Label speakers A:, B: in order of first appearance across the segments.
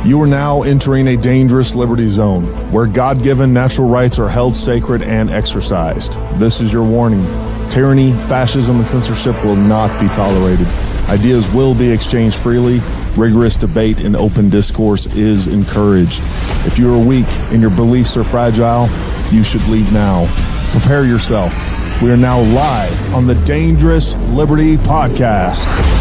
A: You are now entering a dangerous liberty zone where God-given natural rights are held sacred and exercised. This is your warning. Tyranny, fascism, and censorship will not be tolerated. Ideas will be exchanged freely. Rigorous debate and open discourse is encouraged. If you are weak and your beliefs are fragile, you should leave now. Prepare yourself. We are now live on the Dangerous Liberty Podcast.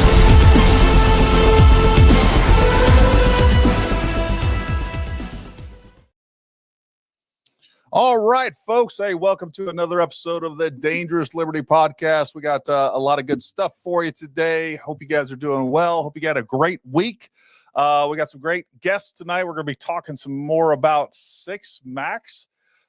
A: All right, folks. Hey, welcome to another episode of the Dangerous Liberty Podcast. We got a lot of good stuff for you today. Hope you guys are doing well. Hope you got a great week. We got some great guests tonight. We're going to be talking some more about 6 Max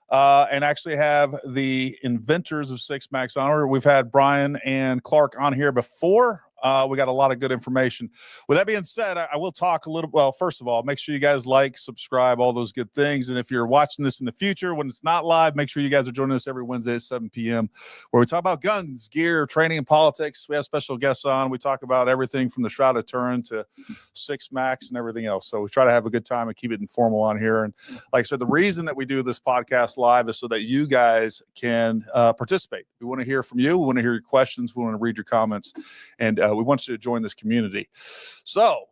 A: and actually have the inventors of 6 Max on. We've had Brian and Clark on here before. We got a lot of good information. With that being said, I will talk a little. Well, first of all, make sure you guys like, subscribe, all those good things. And if you're watching this in the future, when it's not live, make sure you guys are joining us every Wednesday at 7 p.m. where we talk about guns, gear, training, and politics. We have special guests on. We talk about everything from the Shroud of Turin to 6 Max and everything else. So we try to have a good time and keep it informal on here. And like I said, the reason that we do this podcast live is so that you guys can participate. We want to hear from you. We want to hear your questions. We want to read your comments. And we want you to join this community. So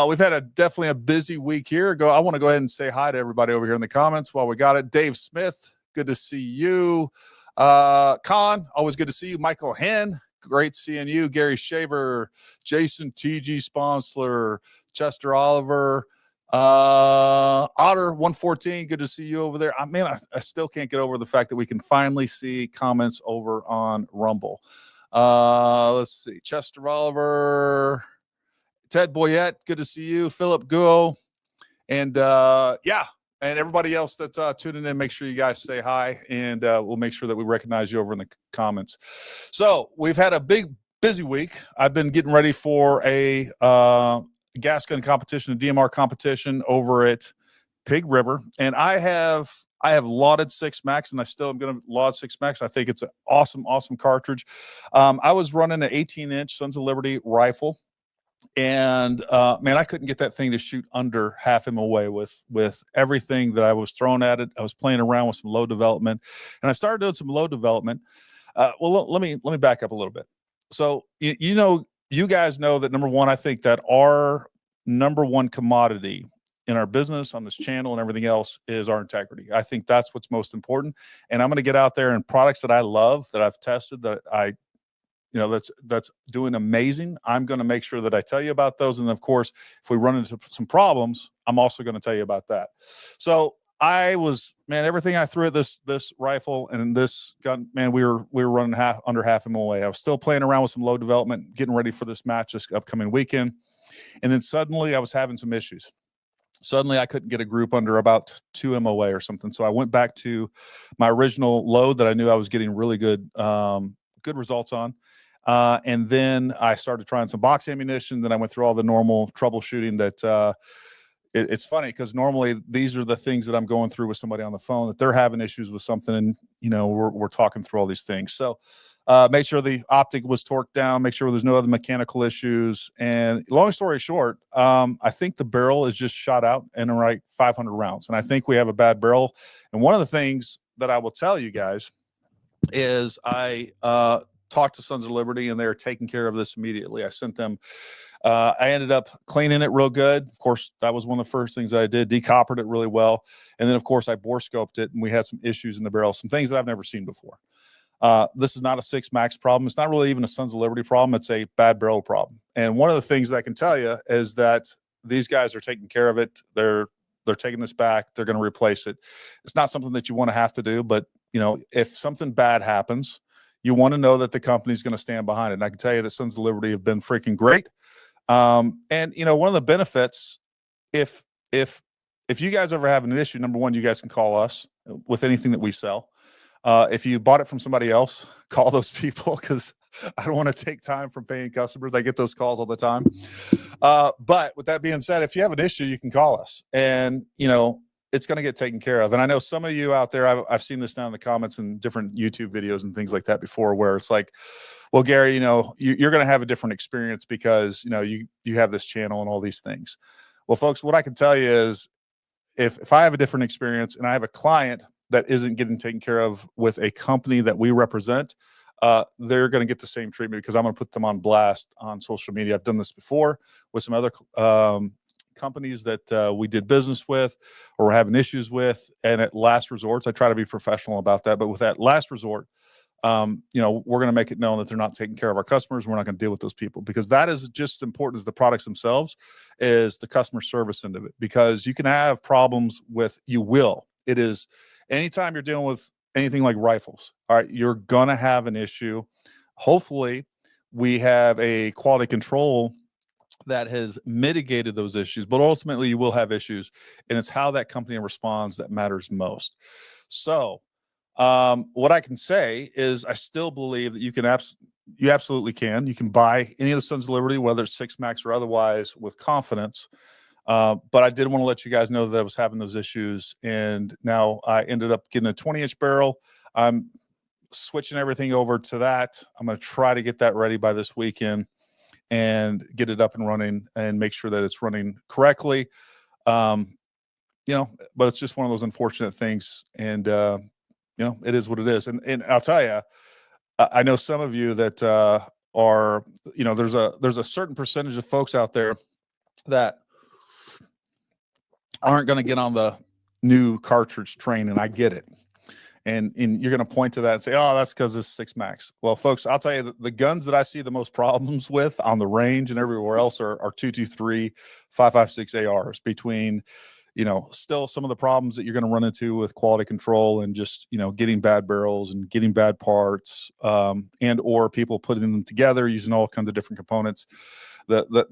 A: we've had definitely a busy week here. I want to go ahead and say hi to everybody over here in the comments while we got it. Dave Smith, good to see you. Con, always good to see you. Michael Henn, great seeing you. Gary Shaver, Jason TG Sponsler, Chester Oliver, Otter 114, good to see you over there. I still can't get over the fact that we can finally see comments over on Rumble. Let's see. Chester Oliver, Ted Boyette, good to see you. Philip Guo, and and everybody else that's tuning in. Make sure you guys say hi, and we'll make sure that we recognize you over in the comments. So we've had a busy week. I've been getting ready for a gas gun competition, a DMR competition over at Pig River, and I have lauded 6 Max, and I still am going to laud 6 Max. I think it's an awesome cartridge. I was running an 18-inch Sons of Liberty rifle, and man, I couldn't get that thing to shoot under half MOA with everything that I was throwing at it. I was playing around with some low development, and I started doing some low development. Well, let me back up a little bit. So you guys know that, number one, I think that our number one commodity in our business, on this channel and everything else, is our integrity. I think that's what's most important. And I'm going to get out there, and products that I love, that I've tested, that that's doing amazing, I'm going to make sure that I tell you about those. And of course, if we run into some problems, I'm also going to tell you about that. So everything I threw at this rifle and this gun, man, we were running under half MOA. I was still playing around with some low development, getting ready for this match this upcoming weekend. And then suddenly I was having some issues. Suddenly I couldn't get a group under about 2 MOA or something. So I went back to my original load that I knew I was getting really good results on. And then I started trying some box ammunition. Then I went through all the normal troubleshooting that it's funny, because normally these are the things that I'm going through with somebody on the phone, that they're having issues with something, and we're talking through all these things. So make sure the optic was torqued down, make sure there's no other mechanical issues. And long story short, I think the barrel is just shot out in like 500 rounds. And I think we have a bad barrel. And one of the things that I will tell you guys is I talked to Sons of Liberty, and they're taking care of this immediately. I sent them, I ended up cleaning it real good. Of course, that was one of the first things I did, decoppered it really well. And then of course I bore scoped it, and we had some issues in the barrel, some things that I've never seen before. This is not a 6 Max problem. It's not really even a Sons of Liberty problem. It's a bad barrel problem. And one of the things that I can tell you is that these guys are taking care of it. They're taking this back. They're going to replace it. It's not something that you want to have to do, but if something bad happens, you want to know that the company's going to stand behind it. And I can tell you that Sons of Liberty have been freaking great. And one of the benefits, if you guys ever have an issue, number one, you guys can call us with anything that we sell. If you bought it from somebody else, call those people, because I don't want to take time from paying customers. I get those calls all the time. But with that being said, if you have an issue, you can call us, and it's going to get taken care of. And I know some of you out there, I've seen this down in the comments and different YouTube videos and things like that before, where it's like, well, Gary, you're going to have a different experience because, you have this channel and all these things. Well, folks, what I can tell you is if I have a different experience and I have a client that isn't getting taken care of with a company that we represent, they're going to get the same treatment because I'm going to put them on blast on social media. I've done this before with some other companies that we did business with or we're having issues with. And at last resorts, I try to be professional about that. But with that last resort, you know, we're going to make it known that they're not taking care of our customers. We're not going to deal with those people because that is just as important as the products themselves is the customer service end of it, because you can have problems with, it is anytime you're dealing with anything like rifles, all right, you're going to have an issue. Hopefully we have a quality control that has mitigated those issues, but ultimately you will have issues, and it's how that company responds that matters most. So what I can say is I still believe that you can you absolutely can. You can buy any of the Sons of Liberty, whether it's 6 Max or otherwise, with confidence. But I did want to let you guys know that I was having those issues, and now I ended up getting a 20-inch barrel. I'm switching everything over to that. I'm going to try to get that ready by this weekend and get it up and running and make sure that it's running correctly. You know, but it's just one of those unfortunate things, and you know, it is what it is. And I'll tell you, I know some of you that are, you know, there's a certain percentage of folks out there that aren't going to get on the new cartridge train, and I get it. And you're going to point to that and say, oh, that's because it's 6 Max. Well, folks, I'll tell you, the guns that I see the most problems with on the range and everywhere else are 223, 5.56 ARs. Between, you know, still some of the problems that you're going to run into with quality control and just, you know, getting bad barrels and getting bad parts, and or people putting them together using all kinds of different components.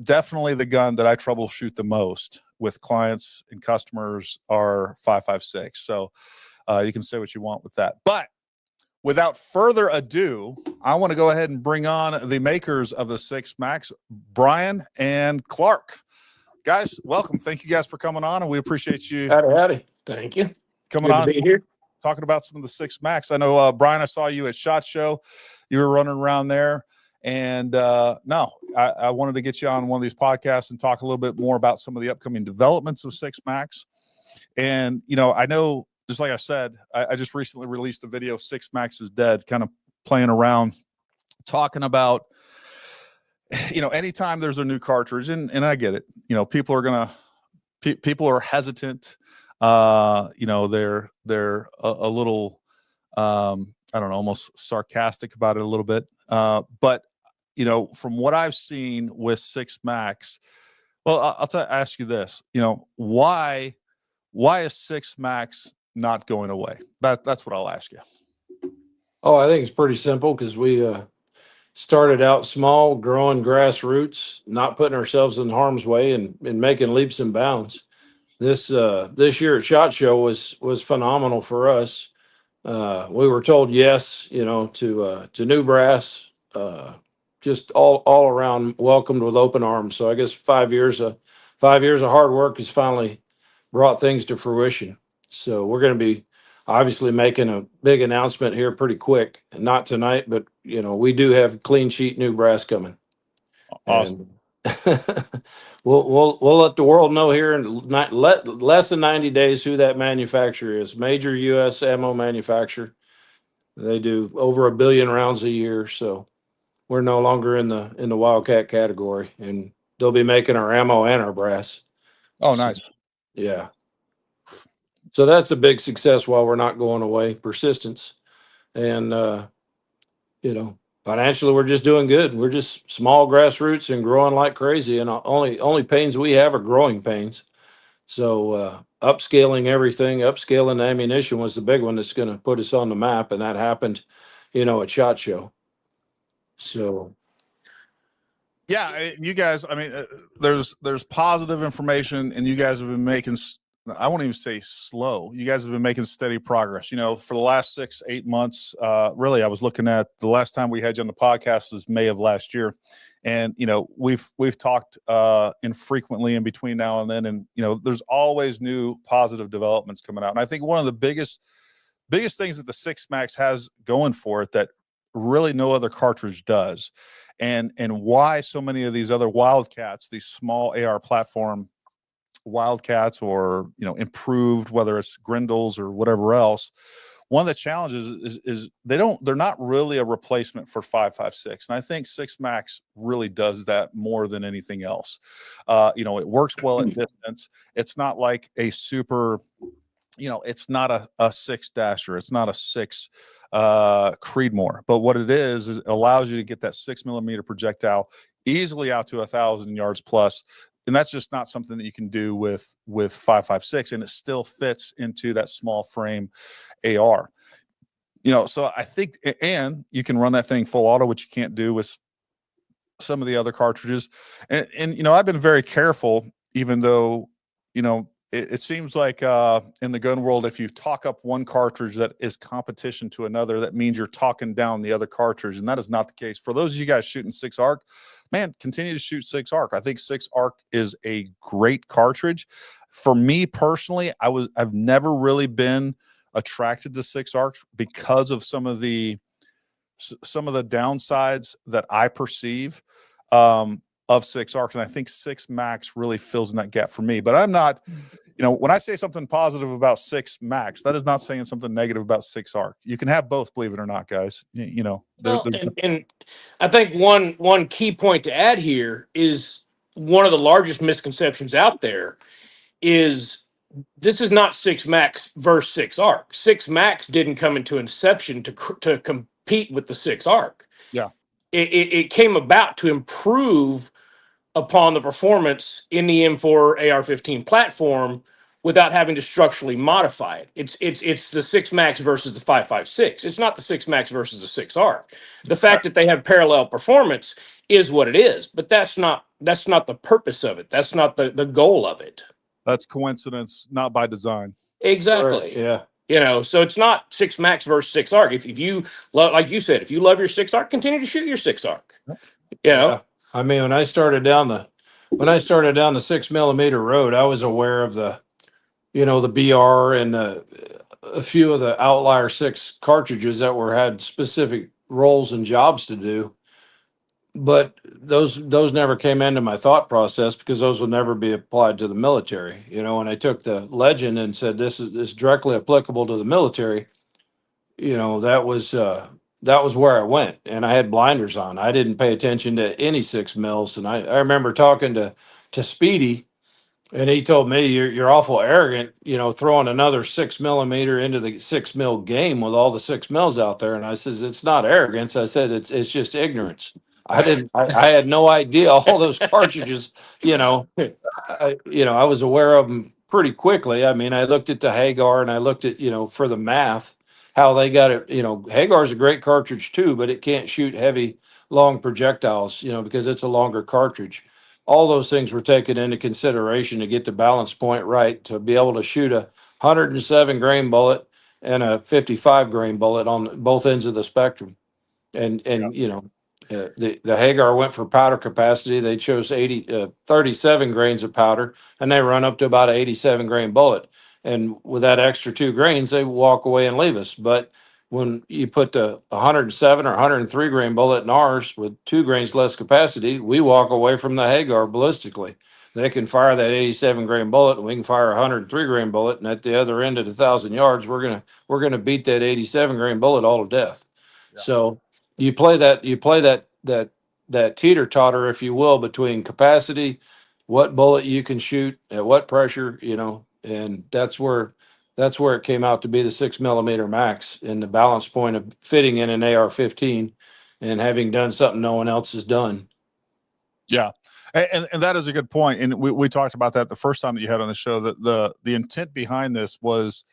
A: Definitely the gun that I troubleshoot the most with clients and customers are 5.56. So you can say what you want with that. But without further ado, I want to go ahead and bring on the makers of the 6 Max, Brian and Clark. Guys, welcome. Thank you guys for coming on, and we appreciate you.
B: Howdy. Thank you.
A: Coming
B: Good
A: on
B: to be here.
A: Talking about some of the 6 Max. I know, Brian, I saw you at SHOT Show. You were running around there. And no, I wanted to get you on one of these podcasts and talk a little bit more about some of the upcoming developments of 6 Max. And, you know, I know, just like I said, I just recently released a video, 6 Max is Dead, kind of playing around, talking about, you know, anytime there's a new cartridge, and I get it, you know, people are hesitant. You know, they're a little, I don't know, almost sarcastic about it a little bit. But, you know, from what I've seen with 6 Max, well, ask you this, you know, why is 6 Max not going away? That's what I'll ask you.
B: Oh, I think it's pretty simple because we started out small, growing grassroots, not putting ourselves in harm's way, and making leaps and bounds. This year at SHOT Show was phenomenal for us. We were told yes, you know, to new brass, just all around welcomed with open arms. So I guess 5 years of hard work has finally brought things to fruition. So we're going to be obviously making a big announcement here pretty quick. Not tonight, but you know, we do have clean sheet new brass coming.
A: Awesome.
B: And we'll let the world know here in less than 90 days who that manufacturer is. Major U.S. ammo manufacturer. They do over 1 billion rounds a year, so we're no longer in the Wildcat category, and they'll be making our ammo and our brass.
A: Oh, nice.
B: So, yeah. So that's a big success while we're not going away. Persistence. And, you know, financially, we're just doing good. We're just small grassroots and growing like crazy. And only pains we have are growing pains. So upscaling everything, upscaling the ammunition was the big one that's going to put us on the map. And that happened, you know, at SHOT Show. So.
A: Yeah, you guys, I mean, there's positive information, and you guys have been making, I won't even say slow. You guys have been making steady progress. You know, for the last 6-8 months, really, I was looking at the last time we had you on the podcast was May of last year. And, you know, we've talked infrequently in between now and then. And, you know, there's always new positive developments coming out. And I think one of the biggest things that the 6 Max has going for it that really no other cartridge does, and why so many of these other Wildcats, these small AR platform Wildcats or, improved, whether it's Grindles or whatever else, one of the challenges is they're not really a replacement for 5.56, and I think 6 Max really does that more than anything else. It works well at distance. It's not like a super, it's not a 6 Dasher, it's not a 6 Creedmoor, but what it is it allows you to get that 6mm projectile easily out to 1,000 yards plus. And that's just not something that you can do with 5.56, and it still fits into that small frame AR. So I think, and you can run that thing full auto, which you can't do with some of the other cartridges. And I've been very careful, even though, it seems like in the gun world, if you talk up one cartridge that is competition to another, that means you're talking down the other cartridge, and that is not the case. For those of you guys shooting 6 ARC, man, continue to shoot 6 ARC. I think 6 ARC is a great cartridge. For me personally, I've never really been attracted to 6 ARC because of some of the downsides that I perceive of 6 ARC, and I think 6 Max really fills in that gap for me. But I'm not, when I say something positive about 6 Max, that is not saying something negative about 6 ARC. You can have both, believe it or not, guys.
C: And I think one key point to add here is one of the largest misconceptions out there is this is not 6 Max versus 6 ARC. 6 Max didn't come into inception to compete with the 6 ARC.
A: Yeah.
C: It came about to improve upon the performance in the M4 AR-15 platform without having to structurally modify it. It's the 6 Max versus the 5.56. It's not the 6 Max versus the 6 ARC. The fact that they have parallel performance is what it is, but that's not the purpose of it. That's not the goal of it.
A: That's coincidence, not by design.
C: Exactly.
B: Right, yeah.
C: So it's not 6 Max versus 6 ARC. If you love, like you said, if you love your 6 ARC, continue to shoot your 6 ARC.
B: Yeah. I mean, when I started down the 6mm road, I was aware of the BR and a few of the outlier 6 cartridges that had specific roles and jobs to do. But those never came into my thought process because those will never be applied to the military. When I took the Legend and said this is directly applicable to the military, that was where I went, and I had blinders on. I didn't pay attention to any 6 mils, and I remember talking to Speedy, and he told me you're awful arrogant, throwing another 6mm into the 6 mil game with all the 6 mils out there. And I says it's not arrogance. I said it's just ignorance. I had no idea all those cartridges. I was aware of them pretty quickly. I mean, I looked at the Hagar and I looked at for the math how they got it. Hagar's a great cartridge too, but it can't shoot heavy, long projectiles. Because it's a longer cartridge. All those things were taken into consideration to get the balance point right, to be able to shoot a 107 grain bullet and a 55 grain bullet on both ends of the spectrum. And the Hagar went for powder capacity. They chose 37 grains of powder, and they run up to about an 87 grain bullet. And with that extra 2 grains, they walk away and leave us. But when you put the 107 or 103 grain bullet in ours with 2 grains less capacity, we walk away from the Hagar ballistically. They can fire that 87 grain bullet, and we can fire a 103 grain bullet, and at the other end of 1,000 yards, we're gonna beat that 87 grain bullet all to death.
A: Yeah.
B: So you play that teeter totter, if you will, between capacity, what bullet you can shoot at what pressure, and that's where it came out to be the 6mm Max and the balance point of fitting in an AR-15 and having done something no one else has done.
A: Yeah. And that is a good point. And we talked about that the first time that you had on the show, that the intent behind this was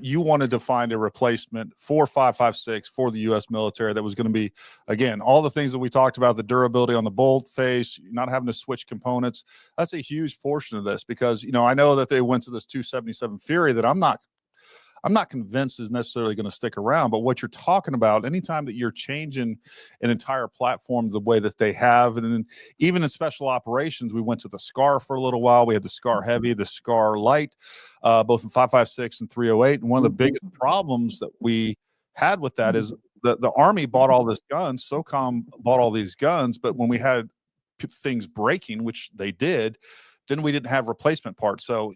A: you wanted to find a replacement for 5.56 for the U.S. military that was going to be, again, all the things that we talked about, the durability on the bolt face, not having to switch components. That's a huge portion of this because, I know that they went to this 277 Fury that I'm not convinced is necessarily going to stick around. But what you're talking about, anytime that you're changing an entire platform the way that they have, and then even in special operations, we went to the SCAR for a little while. We had the SCAR Heavy, the SCAR Light, both in 5.56 and 308. And one of the biggest problems that we had with that is the Army bought all this guns, SOCOM bought all these guns, but when we had things breaking, which they did, then we didn't have replacement parts. So,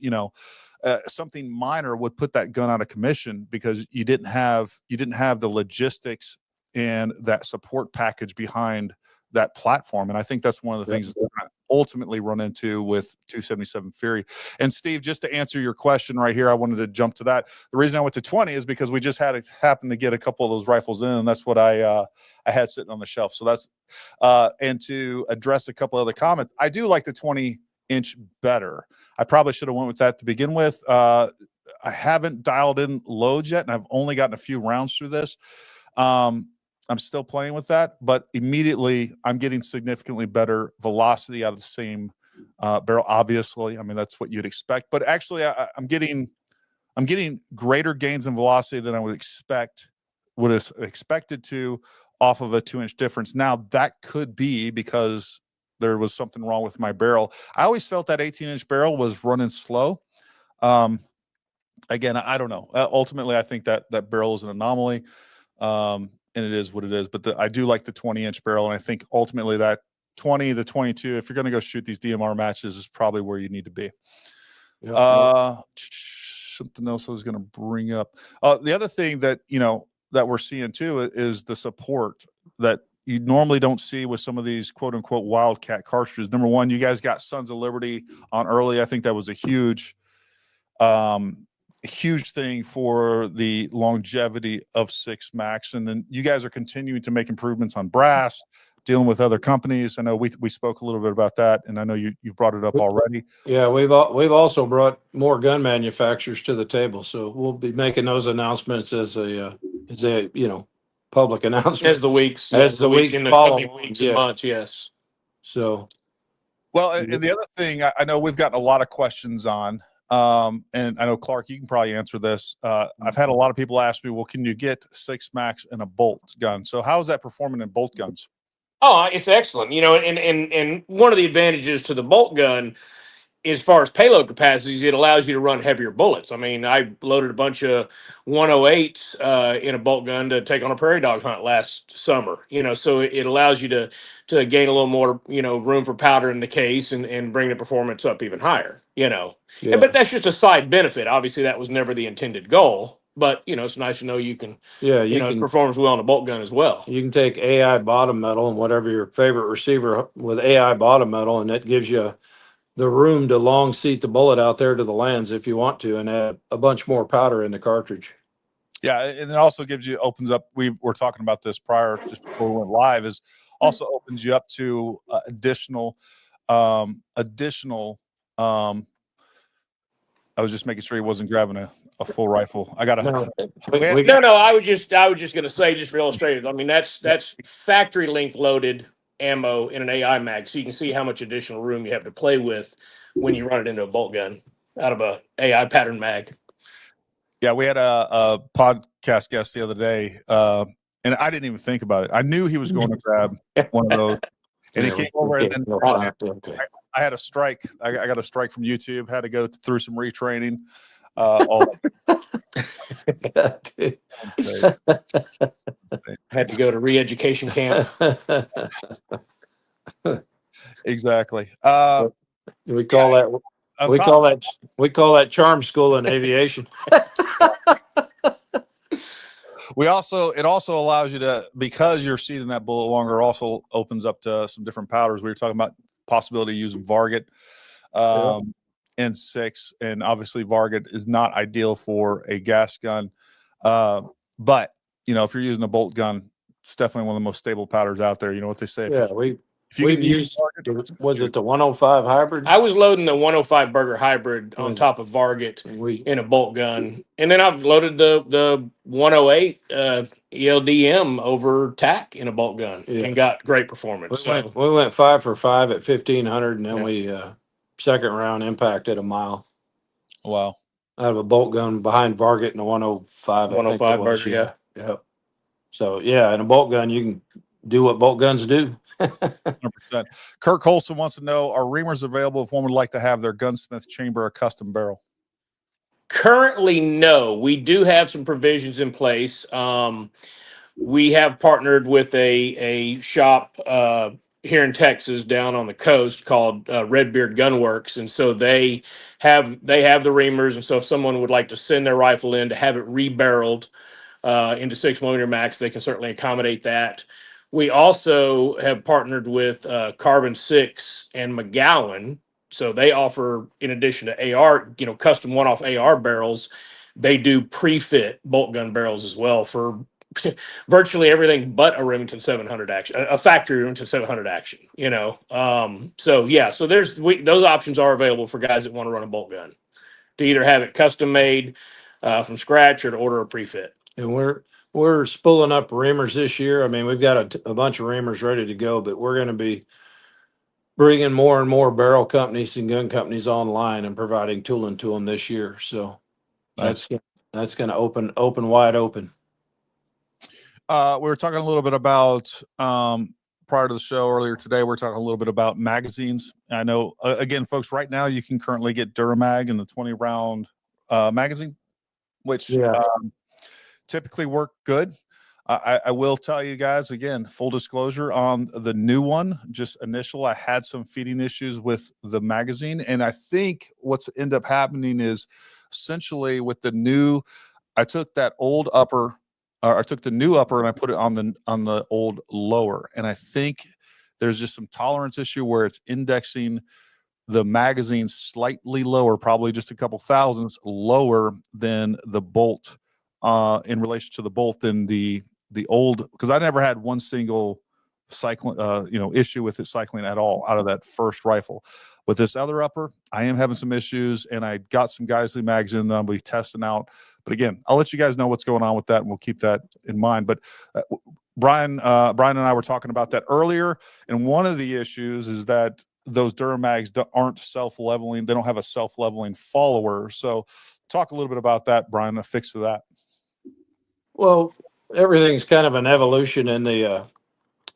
A: something minor would put that gun out of commission because you didn't have the logistics and that support package behind that platform. And I think that's one of the things that ultimately run into with 277 Fury. And Steve, just to answer your question right here, I wanted to jump to that. The reason I went to 20 is because we just happened to get a couple of those rifles in, and that's what I had sitting on the shelf. So that's and to address a couple other comments, I do like the 20-inch better. I probably should have went with that to begin with. I haven't dialed in loads yet, and I've only gotten a few rounds through this. I'm still playing with that, but immediately I'm getting significantly better velocity out of the same barrel. Obviously, I mean, that's what you'd expect, but actually I'm getting greater gains in velocity than I would have expected to off of a 2-inch difference. Now that could be because there was something wrong with my barrel. I always felt that 18-inch barrel was running slow. Again, I don't know. Ultimately, I think that barrel is an anomaly. And it is what it is, but I do like the 20-inch barrel, and I think ultimately that 20 to 22, if you're going to go shoot these DMR matches, is probably where you need to be. Something else I was going to bring up. The other thing that that we're seeing too is the support that you normally don't see with some of these quote unquote Wildcat cartridges. Number one, you guys got Sons of Liberty on early. I think that was a huge thing for the longevity of 6 Max. And then you guys are continuing to make improvements on brass, dealing with other companies. I know we spoke a little bit about that, and I know you've brought it up already.
B: Yeah, we've also brought more gun manufacturers to the table, so we'll be making those announcements as a public announcement
C: As the weeks in the coming weeks and months. Yes.
B: So,
A: well, and the other thing I know we've gotten a lot of questions on. And I know, Clark, you can probably answer this. I've had a lot of people ask me, well, can you get 6 Max in a bolt gun? So how is that performing in bolt guns?
C: Oh, it's excellent. And one of the advantages to the bolt gun, as far as payload capacities, it allows you to run heavier bullets. I mean, I loaded a bunch of 108s in a bolt gun to take on a prairie dog hunt last summer. So it allows you to gain a little more, room for powder in the case and bring the performance up even higher.
B: Yeah.
C: But that's just a side benefit. Obviously, that was never the intended goal. But it's nice to know you can. It performs well on a bolt gun as well.
B: You can take AI bottom metal and whatever your favorite receiver with AI bottom metal, and that gives you the room to long seat the bullet out there to the lands if you want to, and add a bunch more powder in the cartridge.
A: Yeah, and it also opens up. We were talking about this prior, just before we went live. Is also opens you up to additional. I was just making sure he wasn't grabbing a full rifle. I got a
C: no. I was just going to say, just for illustrative. I mean, that's factory length loaded ammo in an AI mag, so you can see how much additional room you have to play with when you run it into a bolt gun out of a AI pattern mag.
A: Yeah, we had a podcast guest the other day, and I didn't even think about it. I knew he was going to grab one of those, and he came over, and then I had a strike. I got a strike from YouTube. Had to go through some retraining.
C: Had to go to re-education camp.
A: Exactly.
B: We call that charm school in aviation.
A: It also allows you to, because you're seating that bullet longer, also opens up to some different powders. We were talking about possibility of using Varget and 6, and obviously Varget is not ideal for a gas gun. But if you're using a bolt gun, it's definitely one of the most stable powders out there. You know what they say?
B: If you can use, was it the 105 hybrid?
C: I was loading the 105 Burger hybrid on top of Varget in a bolt gun. And then I've loaded the 108 ELDM over TAC in a bolt gun and got great performance.
B: We went 5 for 5 at 1,500, and then we second round impacted a mile.
A: Wow.
B: Out of a bolt gun behind Varget and the 105.
C: 105 Burger,
B: yeah. So, in a bolt gun, you can do what bolt guns do.
A: 100%. Kirk Holson wants to know, are reamers available if one would like to have their gunsmith chamber a custom barrel?
C: Currently, no. We do have some provisions in place. We have partnered with a shop here in Texas down on the coast called Redbeard Gunworks, and so they have the reamers, and so if someone would like to send their rifle in to have it rebarreled into 6mm max, they can certainly accommodate that. We also have partnered with Carbon 6 and McGowan, so they offer, in addition to AR, custom one-off AR barrels, they do pre-fit bolt gun barrels as well for virtually everything but a Remington 700 action, a factory Remington 700 action, So yeah, so those options are available for guys that want to run a bolt gun, to either have it custom made from scratch or to order a pre-fit.
B: And we're spooling up reamers this year. I mean, we've got a bunch of reamers ready to go, but we're going to be bringing more and more barrel companies and gun companies online and providing tooling to them this year. So that's going to open wide open.
A: We were talking a little bit about prior to the show earlier today. We were talking a little bit about magazines. I know, again, folks, right now you can currently get Duramag in the 20-round magazine, which typically work good. I will tell you guys, again, full disclosure on the new one, just initial, I had some feeding issues with the magazine. And I think what's ended up happening is essentially with the new, I took that old upper, I took the new upper and I put it on the old lower. And I think there's just some tolerance issue where it's indexing the magazine slightly lower, probably just a couple thousandths lower than the bolt in relation to the bolt than the old, because I never had one single cycling, issue with it cycling at all out of that first rifle. With this other upper, I am having some issues, and I got some Geisley mags in that I'll be testing out. But again, I'll let you guys know what's going on with that, and we'll keep that in mind. But Brian and I were talking about that earlier, and one of the issues is that those Duramags aren't self-leveling. They don't have a self-leveling follower. So talk a little bit about that, Brian, a fix to that.
B: Well, everything's kind of an evolution, in the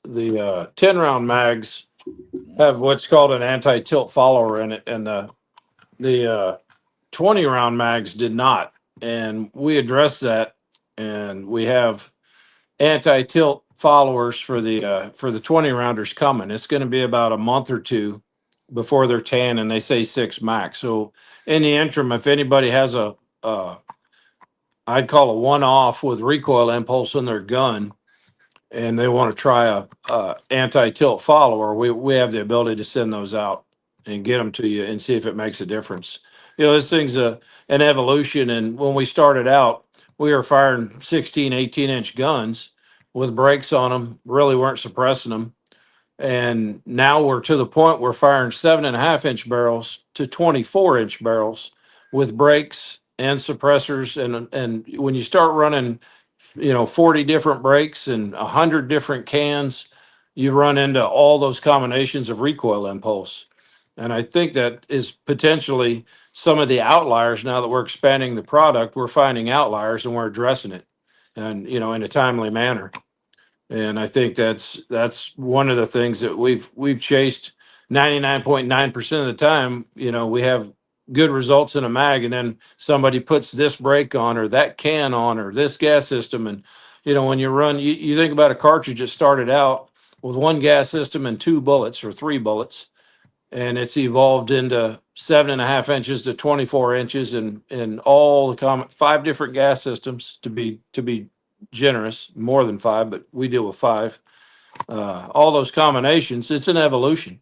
B: 10-round mags have what's called an anti-tilt follower in it, and the 20-round mags did not. And we addressed that, and we have anti-tilt followers for the 20-rounders coming. It's going to be about a month or two before they're tan, and they say 6 max. So in the interim, if anybody has I'd call a one-off with recoil impulse in their gun, and they want to try a anti-tilt follower, we have the ability to send those out and get them to you and see if it makes a difference. This thing's an evolution. And when we started out, we were firing 16, 18-inch guns with brakes on them, really weren't suppressing them. And now we're to the point we're firing 7.5-inch barrels to 24-inch barrels with brakes and suppressors. And when you start running 40 different brakes and 100 different cans, you run into all those combinations of recoil impulse. And I think that is potentially some of the outliers. Now that we're expanding the product, we're finding outliers and we're addressing it, and in a timely manner. And I think that's one of the things that we've chased 99.9% of the time. We have good results in a mag, and then somebody puts this brake on or that can on or this gas system. And when you run, you think about a cartridge that started out with one gas system and 2 bullets or 3 bullets, and it's evolved into 7.5 inches to 24 inches and all the 5 different gas systems, to be generous, more than 5, but we deal with 5. All those combinations, it's an evolution.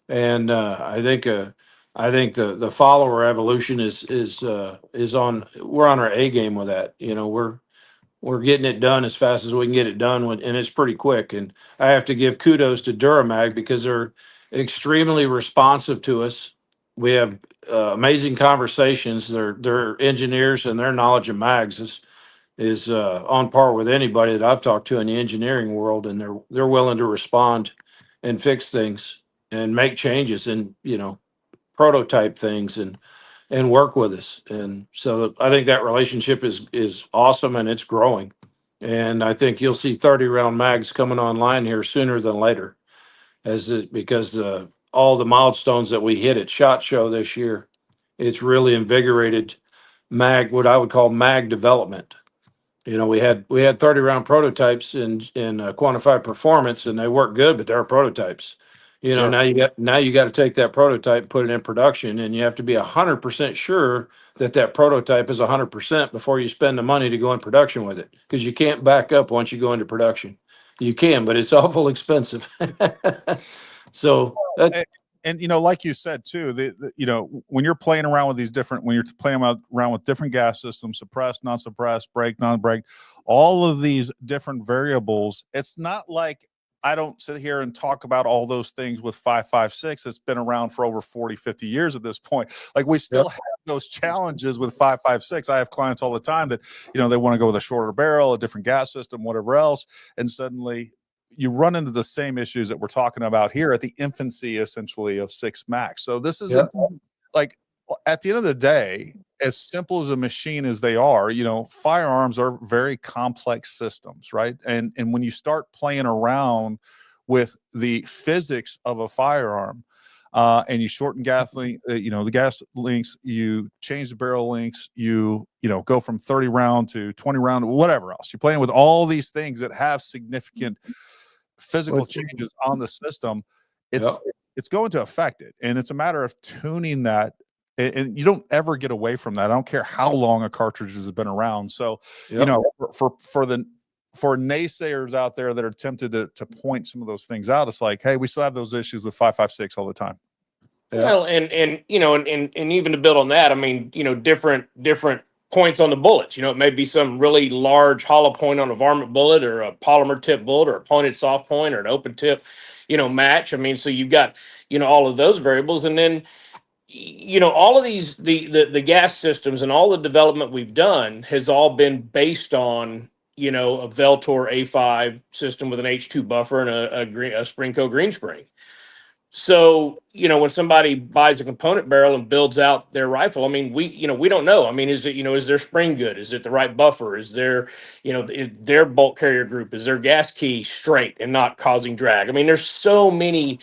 B: And I think the follower evolution is on. We're on our A game with that. We're getting it done as fast as we can get it done, and it's pretty quick. And I have to give kudos to Duramag because they're extremely responsive to us. We have amazing conversations. Their engineers and their knowledge of mags is on par with anybody that I've talked to in the engineering world, and they're willing to respond and fix things and make changes and prototype things and work with us. And so I think that relationship is awesome, and it's growing. And I think you'll see 30-round mags coming online here sooner than later, because all the milestones that we hit at SHOT Show this year, it's really invigorated mag, what I would call mag development. We had 30-round prototypes in quantified performance, and they work good, but they're prototypes.
A: Sure.
B: Now you got to take that prototype and put it in production, and you have to be 100% sure that prototype is 100% before you spend the money to go in production with it, because you can't back up once you go into production. You can, but it's awful expensive. So that,
A: and like you said too, when you're playing around with these different, when you're playing around with different gas systems, suppressed, non-suppressed, brake, non-brake, all of these different variables, it's not like I don't sit here and talk about all those things with 5.56 that's been around for over 40, 50 years at this point. Like we still have those challenges with 5.56. I have clients all the time that, they want to go with a shorter barrel, a different gas system, whatever else. And suddenly you run into the same issues that we're talking about here at the infancy, essentially, of 6 Max. So this isn't like, at the end of the day, as simple as a machine as they are, firearms are very complex systems, right? And when you start playing around with the physics of a firearm, and you shorten gas length, the gas lengths, you change the barrel lengths, you go from 30 round to 20 round, whatever else. You're playing with all these things that have significant physical changes on the system. It's going to affect it, and it's a matter of tuning that, and you don't ever get away from that. I don't care how long a cartridge has been around. So for naysayers out there that are tempted to point some of those things out, it's like, hey, we still have those issues with 5.56 all the time.
C: Well, and even to build on that, I mean, different points on the bullets. It may be some really large hollow point on a varmint bullet, or a polymer tip bullet, or a pointed soft point, or an open tip, match. I mean, so you've got, all of those variables. And then, all of these, the gas systems and all the development we've done has all been based on, a Veltor A5 system with an H2 buffer and a Springco green spring. So, when somebody buys a component barrel and builds out their rifle, I mean, we don't know. I mean, is their spring good? Is it the right buffer? Is their bolt carrier group, is their gas key straight and not causing drag? I mean, there's so many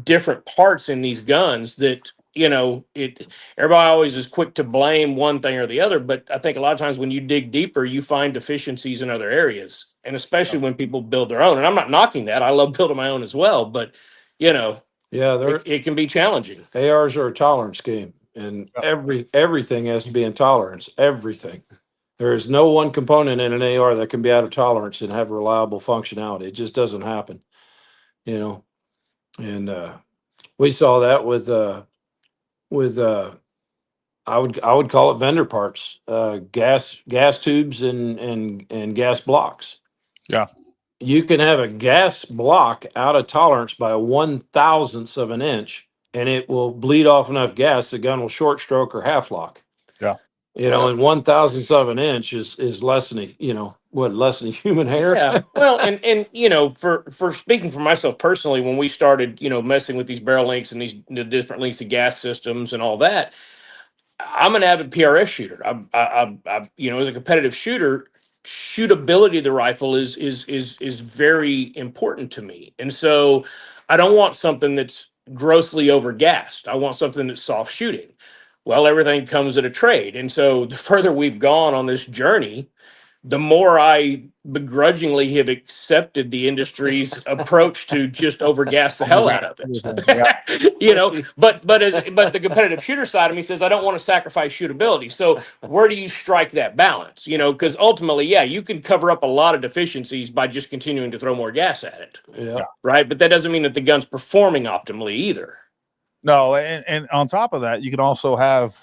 C: different parts in these guns that, everybody always is quick to blame one thing or the other. But I think a lot of times when you dig deeper, you find deficiencies in other areas, and especially when people build their own. And I'm not knocking that. I love building my own as well, but it can be challenging.
B: ARs are a tolerance game, and everything has to be in tolerance. Everything. There is no one component in an AR that can be out of tolerance and have reliable functionality. It just doesn't happen, And we saw that with I would call it vendor parts, gas tubes and gas blocks.
A: Yeah.
B: You can have a gas block out of tolerance by a 1/1000th of an inch, and it will bleed off enough gas, the gun will short stroke or half lock.
A: Yeah.
B: And 1/1000th of an inch is less than less than a human hair.
C: Yeah. Well, and for speaking for myself personally, when we started, messing with these barrel lengths and the different lengths of gas systems and all that, I'm an avid PRS shooter. I as a competitive shooter, shootability of the rifle is very important to me. And so I don't want something that's grossly overgassed. I want something that's soft shooting. Well, everything comes at a trade. And so the further we've gone on this journey, the more I begrudgingly have accepted the industry's approach to just overgas the hell out of it. But the competitive shooter side of me says I don't want to sacrifice shootability. So where do you strike that balance? Because ultimately, you can cover up a lot of deficiencies by just continuing to throw more gas at it.
B: Yeah.
C: Right. But that doesn't mean that the gun's performing optimally either.
A: No, and on top of that, you can also have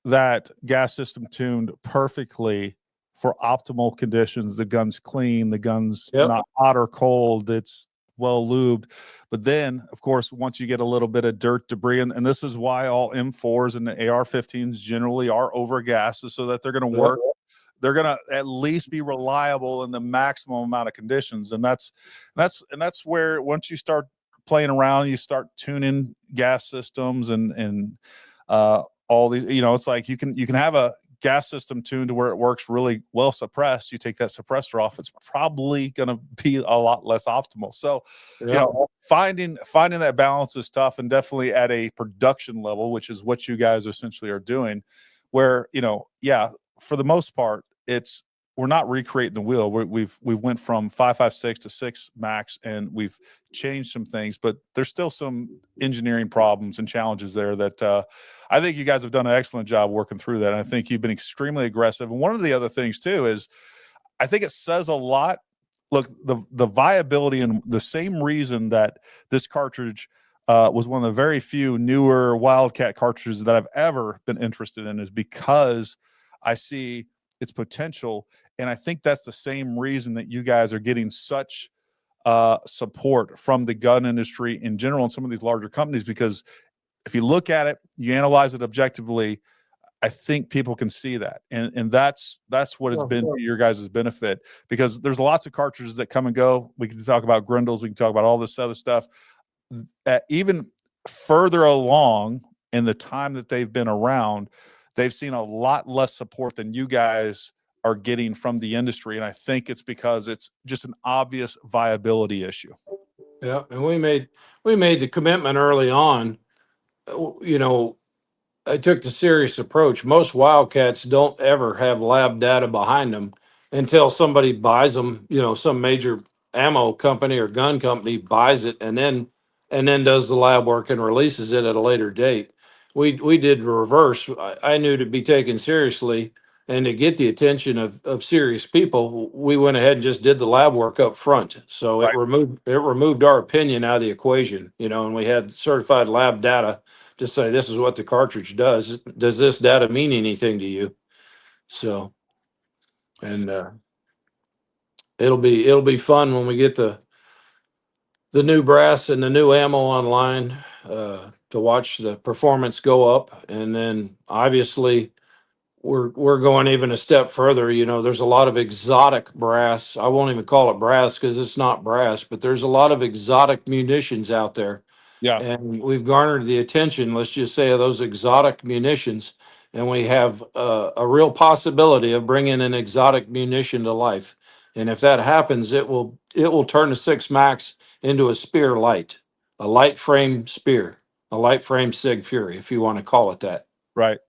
A: that gas system tuned perfectly for optimal conditions. The gun's clean, the gun's not hot or cold, it's well lubed. But then, of course, once you get a little bit of dirt, debris, and this is why all M4s and the AR-15s generally are over gases, so that they're going to work. They're going to at least be reliable in the maximum amount of conditions. And that's where, once you start playing around, you start tuning gas systems and all these, it's like you can have a gas system tuned to where it works really well suppressed. You take that suppressor off, it's probably going to be a lot less optimal. So, finding that balance is tough, and definitely at a production level, which is what you guys essentially are doing, where, for the most part, we're not recreating the wheel. We've went from 5.56 to 6 max, and we've changed some things, but there's still some engineering problems and challenges there that I think you guys have done an excellent job working through that. And I think you've been extremely aggressive. And one of the other things too is I think it says a lot. Look, the viability, and the same reason that this cartridge was one of the very few newer Wildcat cartridges that I've ever been interested in, is because I see its potential. And I think that's the same reason that you guys are getting such support from the gun industry in general and some of these larger companies, because if you look at it, you analyze it objectively, I think people can see that. And that's what it's been to your guys' benefit, because there's lots of cartridges that come and go. We can talk about Grindles. We can talk about all this other stuff. Even further along in the time that they've been around, they've seen a lot less support than you guys are getting from the industry. And I think it's because it's just an obvious viability issue.
B: Yeah. And we made the commitment early on. I took the serious approach. Most Wildcats don't ever have lab data behind them until somebody buys them, some major ammo company or gun company buys it and then does the lab work and releases it at a later date. We did reverse. I knew to be taken seriously and to get the attention of serious people, we went ahead and just did the lab work up front. So
A: Right.
B: it removed our opinion out of the equation, and we had certified lab data to say this is what the cartridge does. Does this data mean anything to you? So, and it'll be fun when we get the new brass and the new ammo online to watch the performance go up. And then obviously we're going even a step further. There's a lot of exotic brass. I won't even call it brass because it's not brass, but there's a lot of exotic munitions out there.
A: Yeah.
B: And we've garnered the attention, let's just say, of those exotic munitions. And we have a real possibility of bringing an exotic munition to life. And if that happens, it will turn the 6 Max into a spear light, a light frame spear, a light frame Sig Fury, if you want to call it that.
A: Right.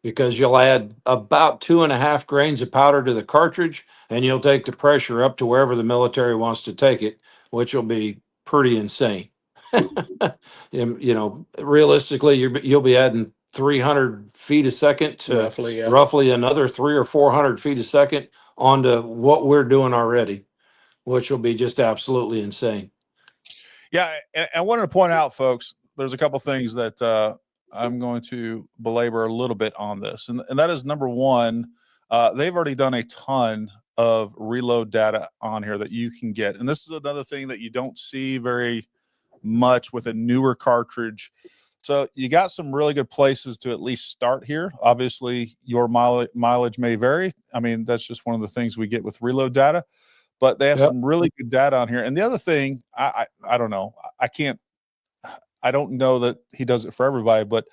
B: Because you'll add about 2.5 grains of powder to the cartridge, and you'll take the pressure up to wherever the military wants to take it, which will be pretty insane. Realistically, you'll be adding 300 feet a second to roughly another 300 or 400 feet a second onto what we're doing already, which will be just absolutely insane.
A: Yeah. And I wanted to point out, folks, there's a couple things that I'm going to belabor a little bit on this. And that is, number one, they've already done a ton of reload data on here that you can get. And this is another thing that you don't see very much with a newer cartridge. So you got some really good places to at least start here. Obviously, your mileage may vary. I mean, that's just one of the things we get with reload data, but they have some really good data on here. And the other thing, I don't know, I don't know that he does it for everybody, but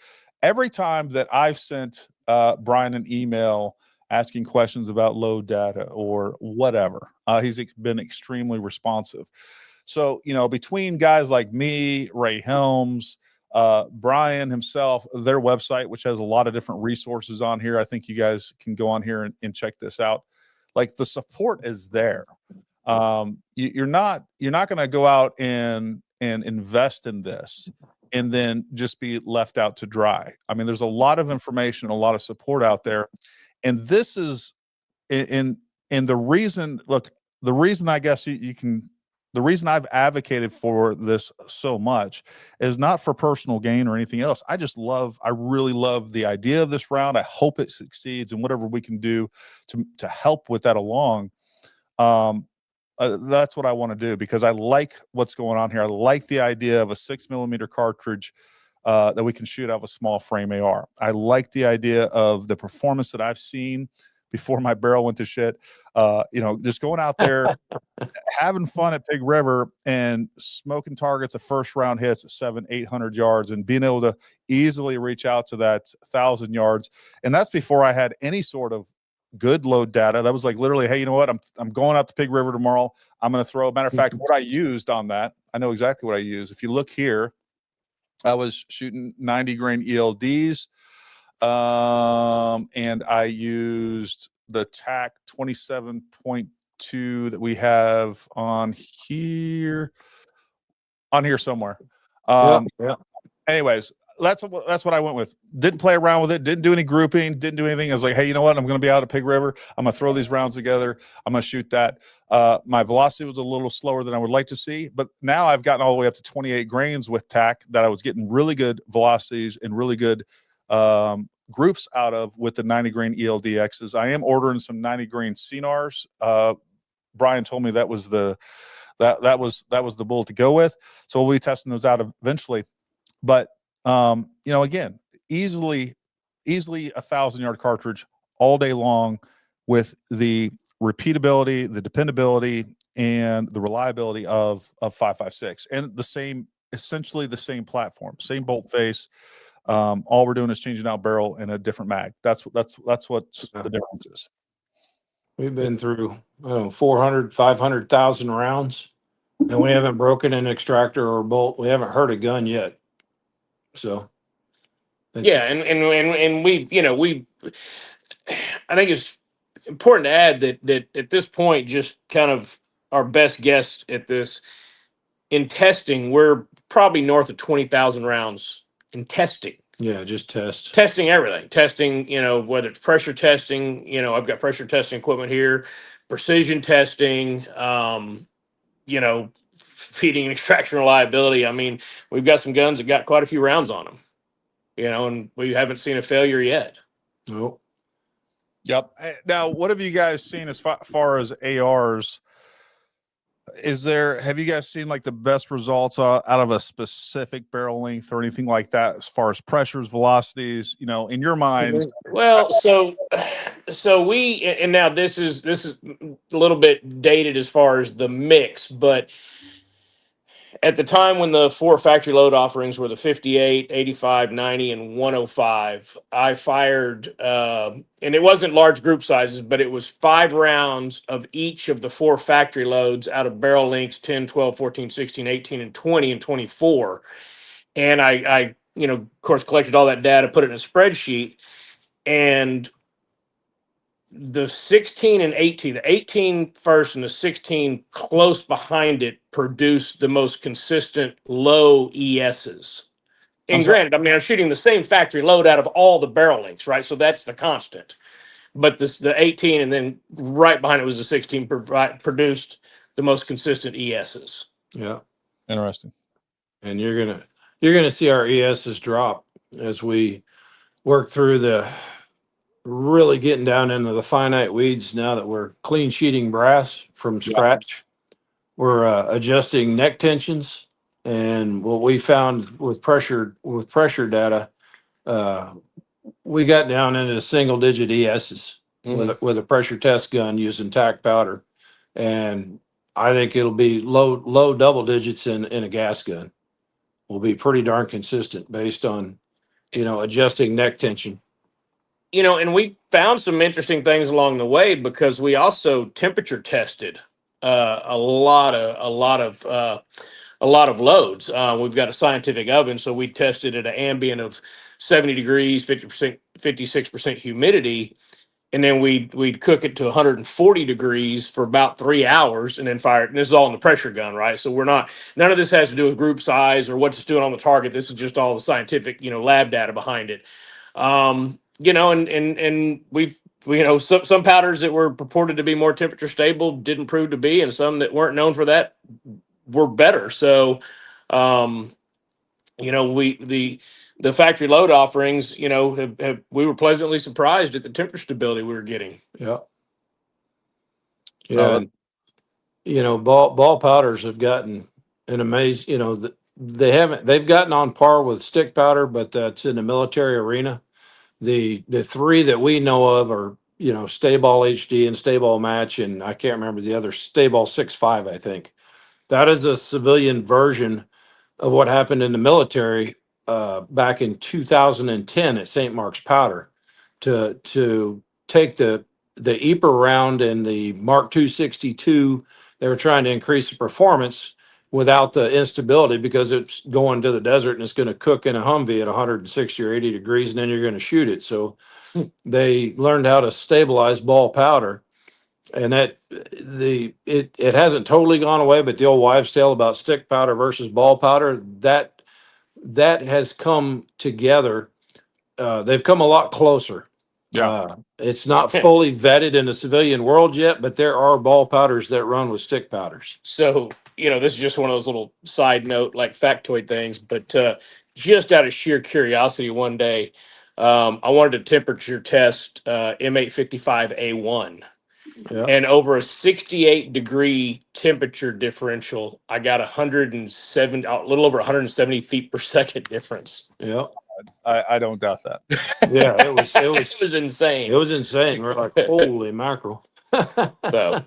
A: every time that I've sent Brian an email asking questions about load data or whatever, he's been extremely responsive. So, between guys like me, Ray Helms, Brian himself, their website, which has a lot of different resources on here. I think you guys can go on here and check this out. Like, the support is there. You're not going to go out and invest in this and then just be left out to dry. I mean, there's a lot of information, a lot of support out there. And this is the reason, look, the reason I guess the reason I've advocated for this so much is not for personal gain or anything else. I really love the idea of this round. I hope it succeeds, and whatever we can do to help with that along. That's what I want to do, because I like what's going on here. I like the idea of a 6mm cartridge that we can shoot out of a small frame AR. I like the idea of the performance that I've seen before my barrel went to shit. Just going out there, having fun at Pig River and smoking targets of first round hits at 700-800 yards and being able to easily reach out to that 1,000 yards. And that's before I had any sort of good load data. That was like literally, hey, you know what? I'm going out to Pig River tomorrow. I'm going to throw. Matter of fact, what I used on that, I know exactly what I used. If you look here, I was shooting 90 grain ELDs, and I used the TAC 27.2 that we have on here somewhere.
B: Yeah.
A: Anyways, that's what I went with. Didn't play around with it. Didn't do any grouping. Didn't do anything. I was like, hey, you know what? I'm going to be out at Pig River. I'm going to throw these rounds together. I'm going to shoot that. My velocity was a little slower than I would like to see, but now I've gotten all the way up to 28 grains with TAC that I was getting really good velocities and really good groups out of with the 90 grain ELDXs. I am ordering some 90 grain CNRs. Brian told me that was the bullet to go with. So we'll be testing those out eventually. But again, easily 1,000-yard cartridge all day long with the repeatability, the dependability, and the reliability of 5.56, and essentially the same platform, same bolt face. All we're doing is changing out barrel and a different mag. That's what the difference is.
B: We've been through 400, 500,000 rounds, and we haven't broken an extractor or bolt. We haven't hurt a gun yet. So,
C: yeah, and we I think it's important to add that at this point, just kind of our best guess at this in testing, we're probably north of 20,000 rounds in testing.
B: Yeah, just
C: testing everything. Testing, whether it's pressure testing, I've got pressure testing equipment here, precision testing, feeding and extraction reliability. I mean, we've got some guns that got quite a few rounds on them, and we haven't seen a failure yet.
B: Nope.
A: Yep. Now, what have you guys seen as far as ARs? Have you guys seen like the best results out of a specific barrel length or anything like that as far as pressures, velocities, in your minds?
C: Well, so we, and now this is a little bit dated as far as the mix, but at the time when the 4 factory load offerings were the 58, 85, 90, and 105, I fired, and it wasn't large group sizes, but it was 5 rounds of each of the 4 factory loads out of barrel lengths 10, 12, 14, 16, 18, and 20 and 24. And I of course, collected all that data, put it in a spreadsheet, and the 16 and 18, the 18 first and the 16 close behind it produced the most consistent low ESs. And granted, I mean, I'm shooting the same factory load out of all the barrel lengths, right? So that's the constant. But the 18 and then right behind it was the 16 produced the most consistent ESs.
B: Yeah.
A: Interesting.
B: And you're gonna see our ESs drop as we work through the really getting down into the finite weeds now that we're clean sheeting brass from scratch. We're adjusting neck tensions, and what we found with pressure data, we got down into single digit ESs with a pressure test gun using TAC powder, and I think it'll be low double digits in a gas gun. Will be pretty darn consistent based on adjusting neck tension.
C: And we found some interesting things along the way because we also temperature tested a lot of loads. We've got a scientific oven, so we tested at an ambient of 70 degrees, 50%, 56% humidity, and then we'd cook it to 140 degrees for about 3 hours, and then fire it. And this is all in the pressure gun, right? So none of this has to do with group size or what it's doing on the target. This is just all the scientific, lab data behind it. And we've, some powders that were purported to be more temperature stable didn't prove to be, and some that weren't known for that were better. So, the factory load offerings, we were pleasantly surprised at the temperature stability we were getting.
B: Yeah. Ball powders have gotten an amazing, they've gotten on par with stick powder, but that's in the military arena. The 3 that we know of are, Stayball HD and Stayball Match, and I can't remember the other, Stayball 6.5, I think. That is a civilian version of what happened in the military back in 2010 at St. Mark's Powder to take the EPR round and the Mark 262. They were trying to increase the performance, without the instability, because it's going to the desert and it's going to cook in a Humvee at 160 or 80 degrees, and then you're going to shoot it. So they learned how to stabilize ball powder, and it hasn't totally gone away, but the old wives' tale about stick powder versus ball powder, that has come together. They've come a lot closer.
A: Yeah.
B: It's not fully vetted in the civilian world yet, but there are ball powders that run with stick powders.
C: So, this is just one of those little side note, like factoid things, but just out of sheer curiosity, one day, I wanted to temperature test M855A1.
B: Yeah.
C: And over a 68 degree temperature differential, I got 170, a little over 170 feet per second difference.
B: Yeah.
A: I don't doubt that.
B: Yeah. It was
C: It was insane.
B: It was insane. We're like, holy mackerel.
C: So,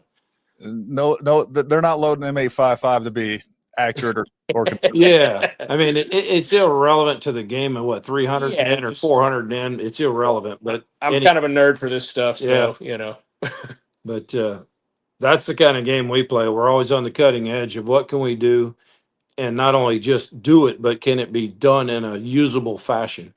A: No, they're not loading M855 to be accurate or
B: yeah. I mean, it's irrelevant to the game of what, 300
C: Yeah,
B: in or
C: just-
B: 400 in. It's irrelevant. But
C: I'm kind of a nerd for this stuff. So,
B: But that's the kind of game we play. We're always on the cutting edge of what can we do, and not only just do it, but can it be done in a usable fashion?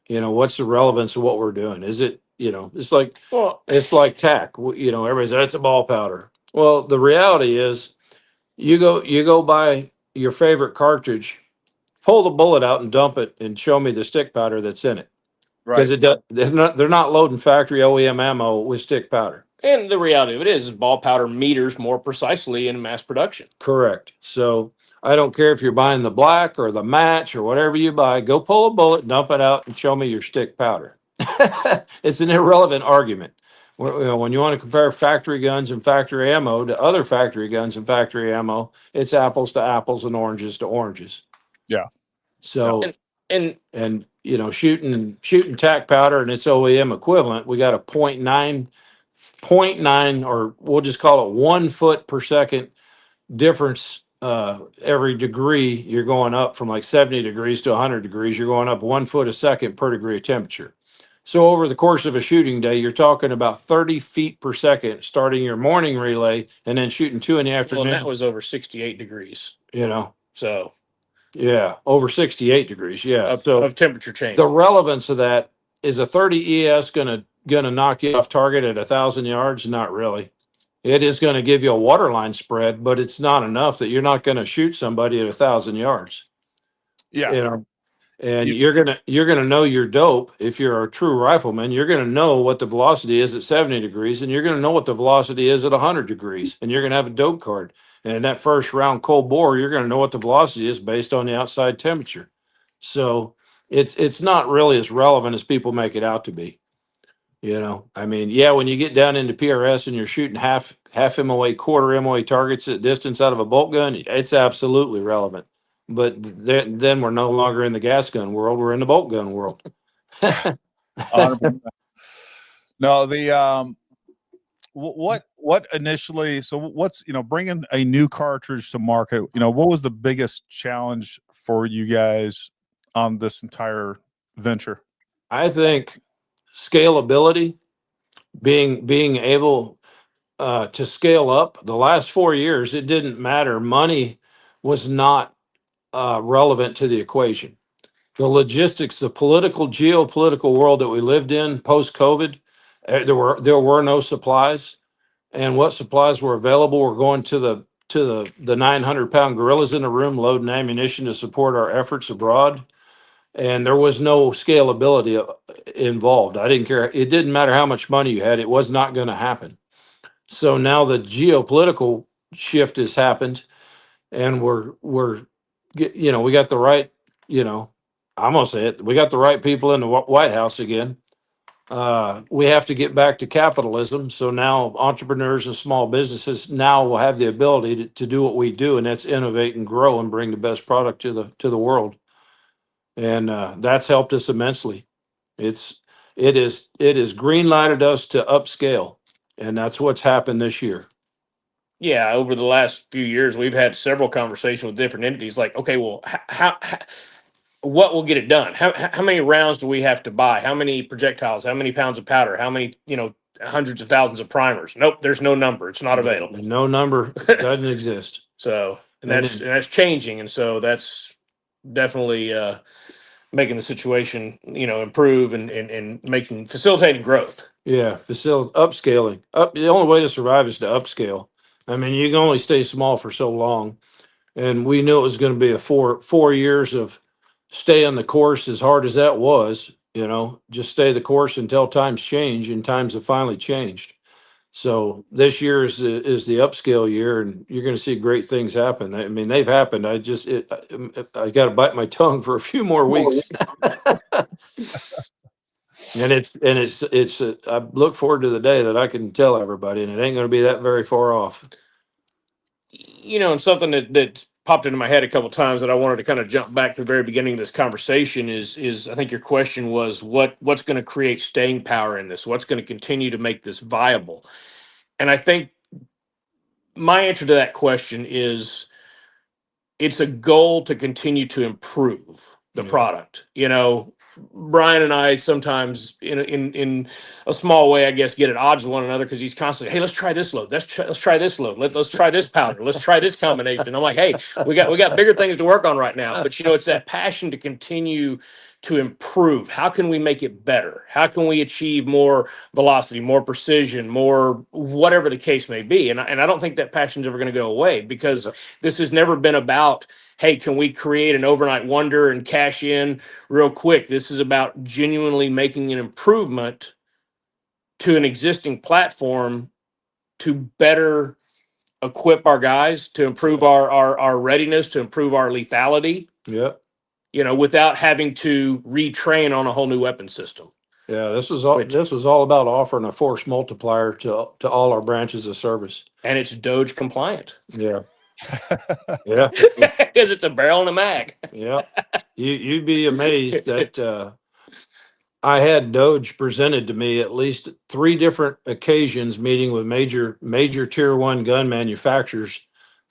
B: What's the relevance of what we're doing? Is it, it's like tack. Everybody says it's a ball powder. Well, the reality is, you go buy your favorite cartridge, pull the bullet out and dump it, and show me the stick powder that's in it. Because they're not loading factory OEM ammo with stick powder.
C: And the reality of it is ball powder meters more precisely in mass production.
B: Correct. So I don't care if you're buying the black or the match or whatever you buy, go pull a bullet, dump it out, and show me your stick powder. It's an irrelevant argument. When you want to compare factory guns and factory ammo to other factory guns and factory ammo, it's apples to apples and oranges to oranges.
A: Yeah.
B: So
C: and
B: shooting tack powder and its OEM equivalent, we got a 0.9, or we'll just call it 1 foot per second difference. Every degree you're going up from like 70 degrees to 100 degrees, you're going up 1 foot a second per degree of temperature. So over the course of a shooting day, you're talking about 30 feet per second, starting your morning relay and then shooting 2 in the afternoon.
C: Well, that was over 68 degrees.
B: So yeah, over 68 degrees. Yeah.
C: Of temperature change.
B: The relevance of that is a 30 ES gonna knock you off target at 1,000 yards? Not really. It is going to give you a waterline spread, but it's not enough that you're not going to shoot somebody at 1,000 yards.
A: Yeah.
B: And you're gonna know your dope. If you're a true rifleman, you're gonna know what the velocity is at 70 degrees, and you're gonna know what the velocity is at 100 degrees, and you're gonna have a dope card. And in that first round cold bore, you're gonna know what the velocity is based on the outside temperature. So it's not really as relevant as people make it out to be. I mean, yeah, when you get down into PRS and you're shooting half MOA, quarter MOA targets at distance out of a bolt gun, it's absolutely relevant. But then we're no longer in the gas gun world; we're in the bolt gun world.
A: No, what initially? So what's bringing a new cartridge to market? What was the biggest challenge for you guys on this entire venture?
B: I think scalability, being able to scale up. The last 4 years, it didn't matter. Money was not relevant to the equation. The logistics, the geopolitical world that we lived in post-COVID, there were no supplies, and what supplies were available were going to the 900-pound gorillas in the room loading ammunition to support our efforts abroad. And there was no scalability involved. I didn't care. It didn't matter how much money you had. It was not going to happen. So now the geopolitical shift has happened, and we got the right, I'm going to say it, we got the right people in the White House again. We have to get back to capitalism. So now entrepreneurs and small businesses now will have the ability to do what we do, and that's innovate and grow and bring the best product to the world. And that's helped us immensely. It is green lighted us to upscale, and that's what's happened this year.
C: Yeah, over the last few years, we've had several conversations with different entities. Like, okay, well, how what will get it done? How many rounds do we have to buy? How many projectiles? How many pounds of powder? How many hundreds of thousands of primers? Nope, there's no number. It's not available.
B: No number doesn't exist.
C: So and
B: And
C: that's changing, and so that's definitely making the situation, improve and facilitating growth.
B: yeah, upscaling. The only way to survive is to upscale. I mean, you can only stay small for so long. And we knew it was going to be a 4 years of stay on the course, as hard as that was, just stay the course until times change, and times have finally changed. So this year is the upscale year, and you're going to see great things happen. I mean, they've happened. I got to bite my tongue for a few more weeks. And I look forward to the day that I can tell everybody, and it ain't going to be that very far off.
C: And something that popped into my head a couple times that I wanted to kind of jump back to the very beginning of this conversation is I think your question was what's going to create staying power in this? What's going to continue to make this viable? And I think my answer to that question is it's a goal to continue to improve the product. Brian and I sometimes in a small way, I guess, get at odds with one another because he's constantly, hey, let's try this load. Let's try this load. Let's try this powder. Let's try this combination. I'm like, hey, we got bigger things to work on right now. But it's that passion to continue to improve. How can we make it better? How can we achieve more velocity, more precision, more whatever the case may be? And I don't think that passion's ever going to go away, because this has never been about, hey, can we create an overnight wonder and cash in real quick? This is about genuinely making an improvement to an existing platform to better equip our guys, to improve our readiness, to improve our lethality.
B: Yeah.
C: Without having to retrain on a whole new weapon system.
B: Yeah, this was all about offering a force multiplier to all our branches of service.
C: And it's Doge compliant.
B: Yeah. Yeah.
C: Because it's a barrel and a mag.
B: Yeah. You'd be amazed that I had Doge presented to me at least 3 different occasions, meeting with major tier 1 gun manufacturers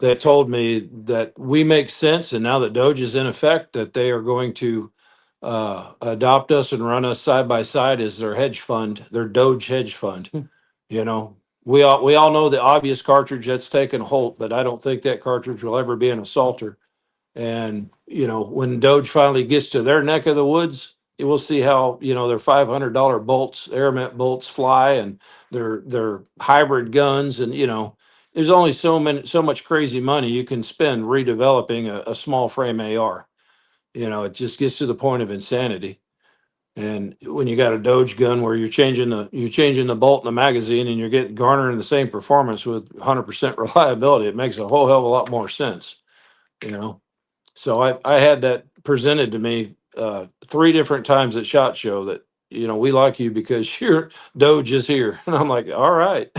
B: that told me that we make sense, and now that Doge is in effect, that they are going to adopt us and run us side by side as their hedge fund, their Doge hedge fund. We all know the obvious cartridge that's taken hold, but I don't think that cartridge will ever be an assaulter. And when Doge finally gets to their neck of the woods, we'll see how their $500 bolts, Aramint bolts fly, and their hybrid guns, and there's only so much crazy money you can spend redeveloping a small frame AR. It just gets to the point of insanity. And when you got a Doge gun where you're changing the bolt in the magazine and you're garnering the same performance with 100% reliability, it makes a whole hell of a lot more sense. So I had that presented to me 3 different times at SHOT Show, that we like you because your Doge is here. And I'm like, all right.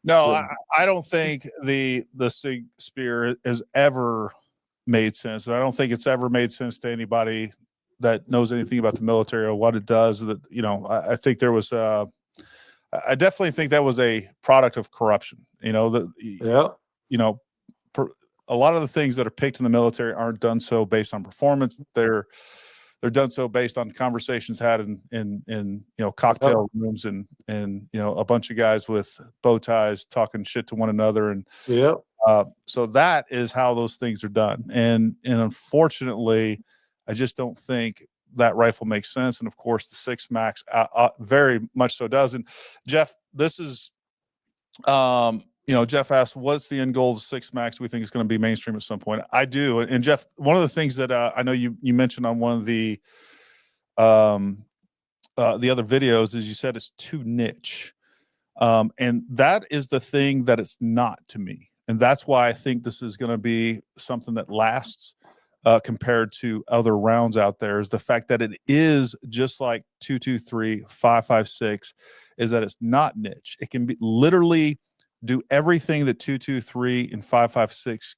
A: No, I don't think the SIG Spear has ever made sense. I don't think it's ever made sense to anybody that knows anything about the military or what it does. That I think there was I definitely think that was a product of corruption. A lot of the things that are picked in the military aren't done so based on performance. They're done so based on conversations had in cocktail rooms and a bunch of guys with bow ties talking shit to one another, and so that is how those things are done. And unfortunately, I just don't think that rifle makes sense. And of course, the 6 Max very much so does. And Jeff, this is Jeff asked, what's the end goal of the 6 Max? We think it's going to be mainstream at some point. I do. And Jeff, one of the things that I know you mentioned on one of the other videos is you said it's too niche. And that is the thing that it's not to me. And that's why I think this is going to be something that lasts compared to other rounds out there, is the fact that it is just like 223, 556, is that it's not niche. It can be literally do everything that 223 and 556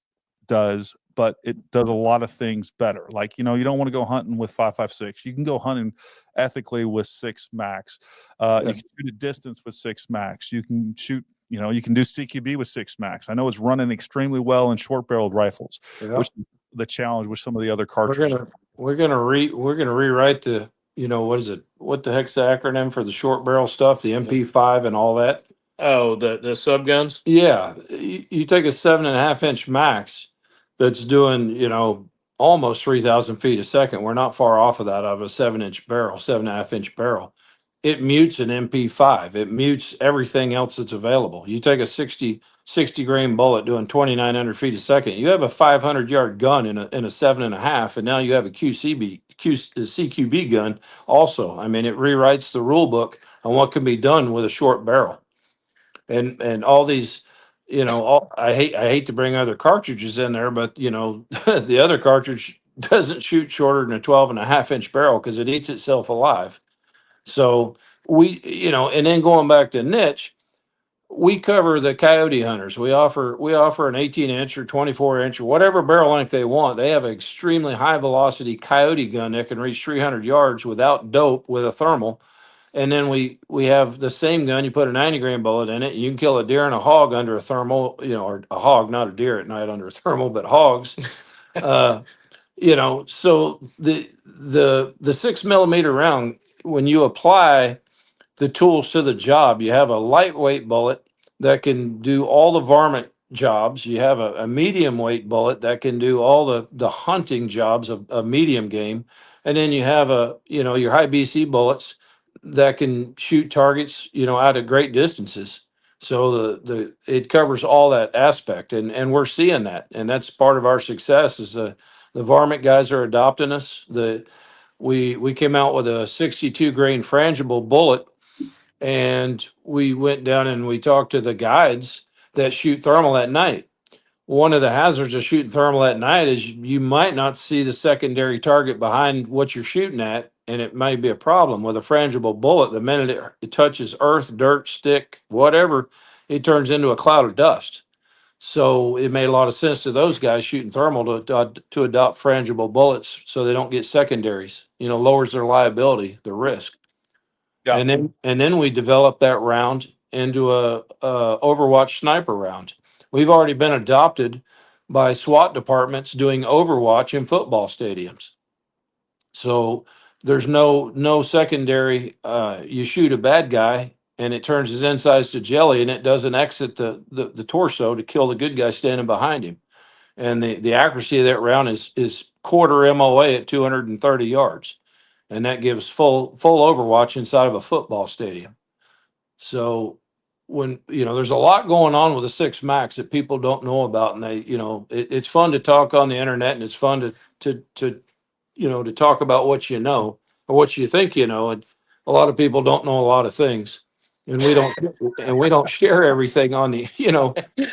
A: does, but it does a lot of things better. Like, you don't want to go hunting with 556. You can go hunting ethically with 6 Max. You can shoot at distance with 6 Max. You can shoot, you can do CQB with 6 Max. I know it's running extremely well in short barreled rifles, which is the challenge with some of the other cartridges.
B: We're gonna rewrite the, what is it? What the heck's the acronym for the short barrel stuff? The MP5 and all that.
C: Oh, the sub guns.
B: Yeah, you take a 7.5 inch max that's doing, almost 3,000 feet a second. We're not far off of that of a 7 inch barrel, 7.5 inch barrel. It mutes an MP5. It mutes everything else that's available. You take a 60 grain bullet doing 2,900 feet a second. You have a 500-yard gun in a 7.5, and now you have a CQB gun also. I mean, it rewrites the rule book on what can be done with a short barrel. And all these, I hate to bring other cartridges in there, but the other cartridge doesn't shoot shorter than a 12.5 inch barrel because it eats itself alive. So and then going back to niche, we cover the coyote hunters. We offer an 18 inch or 24 inch or whatever barrel length they want. They have an extremely high velocity coyote gun that can reach 300 yards without dope with a thermal. And then we have the same gun. You put a 90 grain bullet in it. You can kill a deer and a hog under a thermal, or a hog, not a deer at night under a thermal, but hogs. So the 6 millimeter round, when you apply the tools to the job, you have a lightweight bullet that can do all the varmint jobs. You have a medium weight bullet that can do all the hunting jobs of medium game. And then you have your high BC bullets that can shoot targets, out at great distances. So it covers all that aspect, and we're seeing that, and that's part of our success. Is the varmint guys are adopting us. We came out with a 62 grain frangible bullet, and we went down and we talked to the guides that shoot thermal at night. One of the hazards of shooting thermal at night is you might not see the secondary target behind what you're shooting at, and it may be a problem. With a frangible bullet, the minute it touches earth, dirt, stick, whatever, it turns into a cloud of dust. So it made a lot of sense to those guys shooting thermal to adopt frangible bullets so they don't get secondaries. Lowers their liability, the risk.
A: Yeah.
B: And then we developed that round into a Overwatch sniper round. We've already been adopted by SWAT departments doing Overwatch in football stadiums. So there's no secondary. You shoot a bad guy and it turns his insides to jelly, and it doesn't exit the torso to kill the good guy standing behind him. And the accuracy of that round is quarter MOA at 230 yards. And that gives full Overwatch inside of a football stadium. So when there's a lot going on with the 6 Max that people don't know about, and they it's fun to talk on the internet, and it's fun to talk about what you know or what you think and a lot of people don't know a lot of things, and we don't share everything on the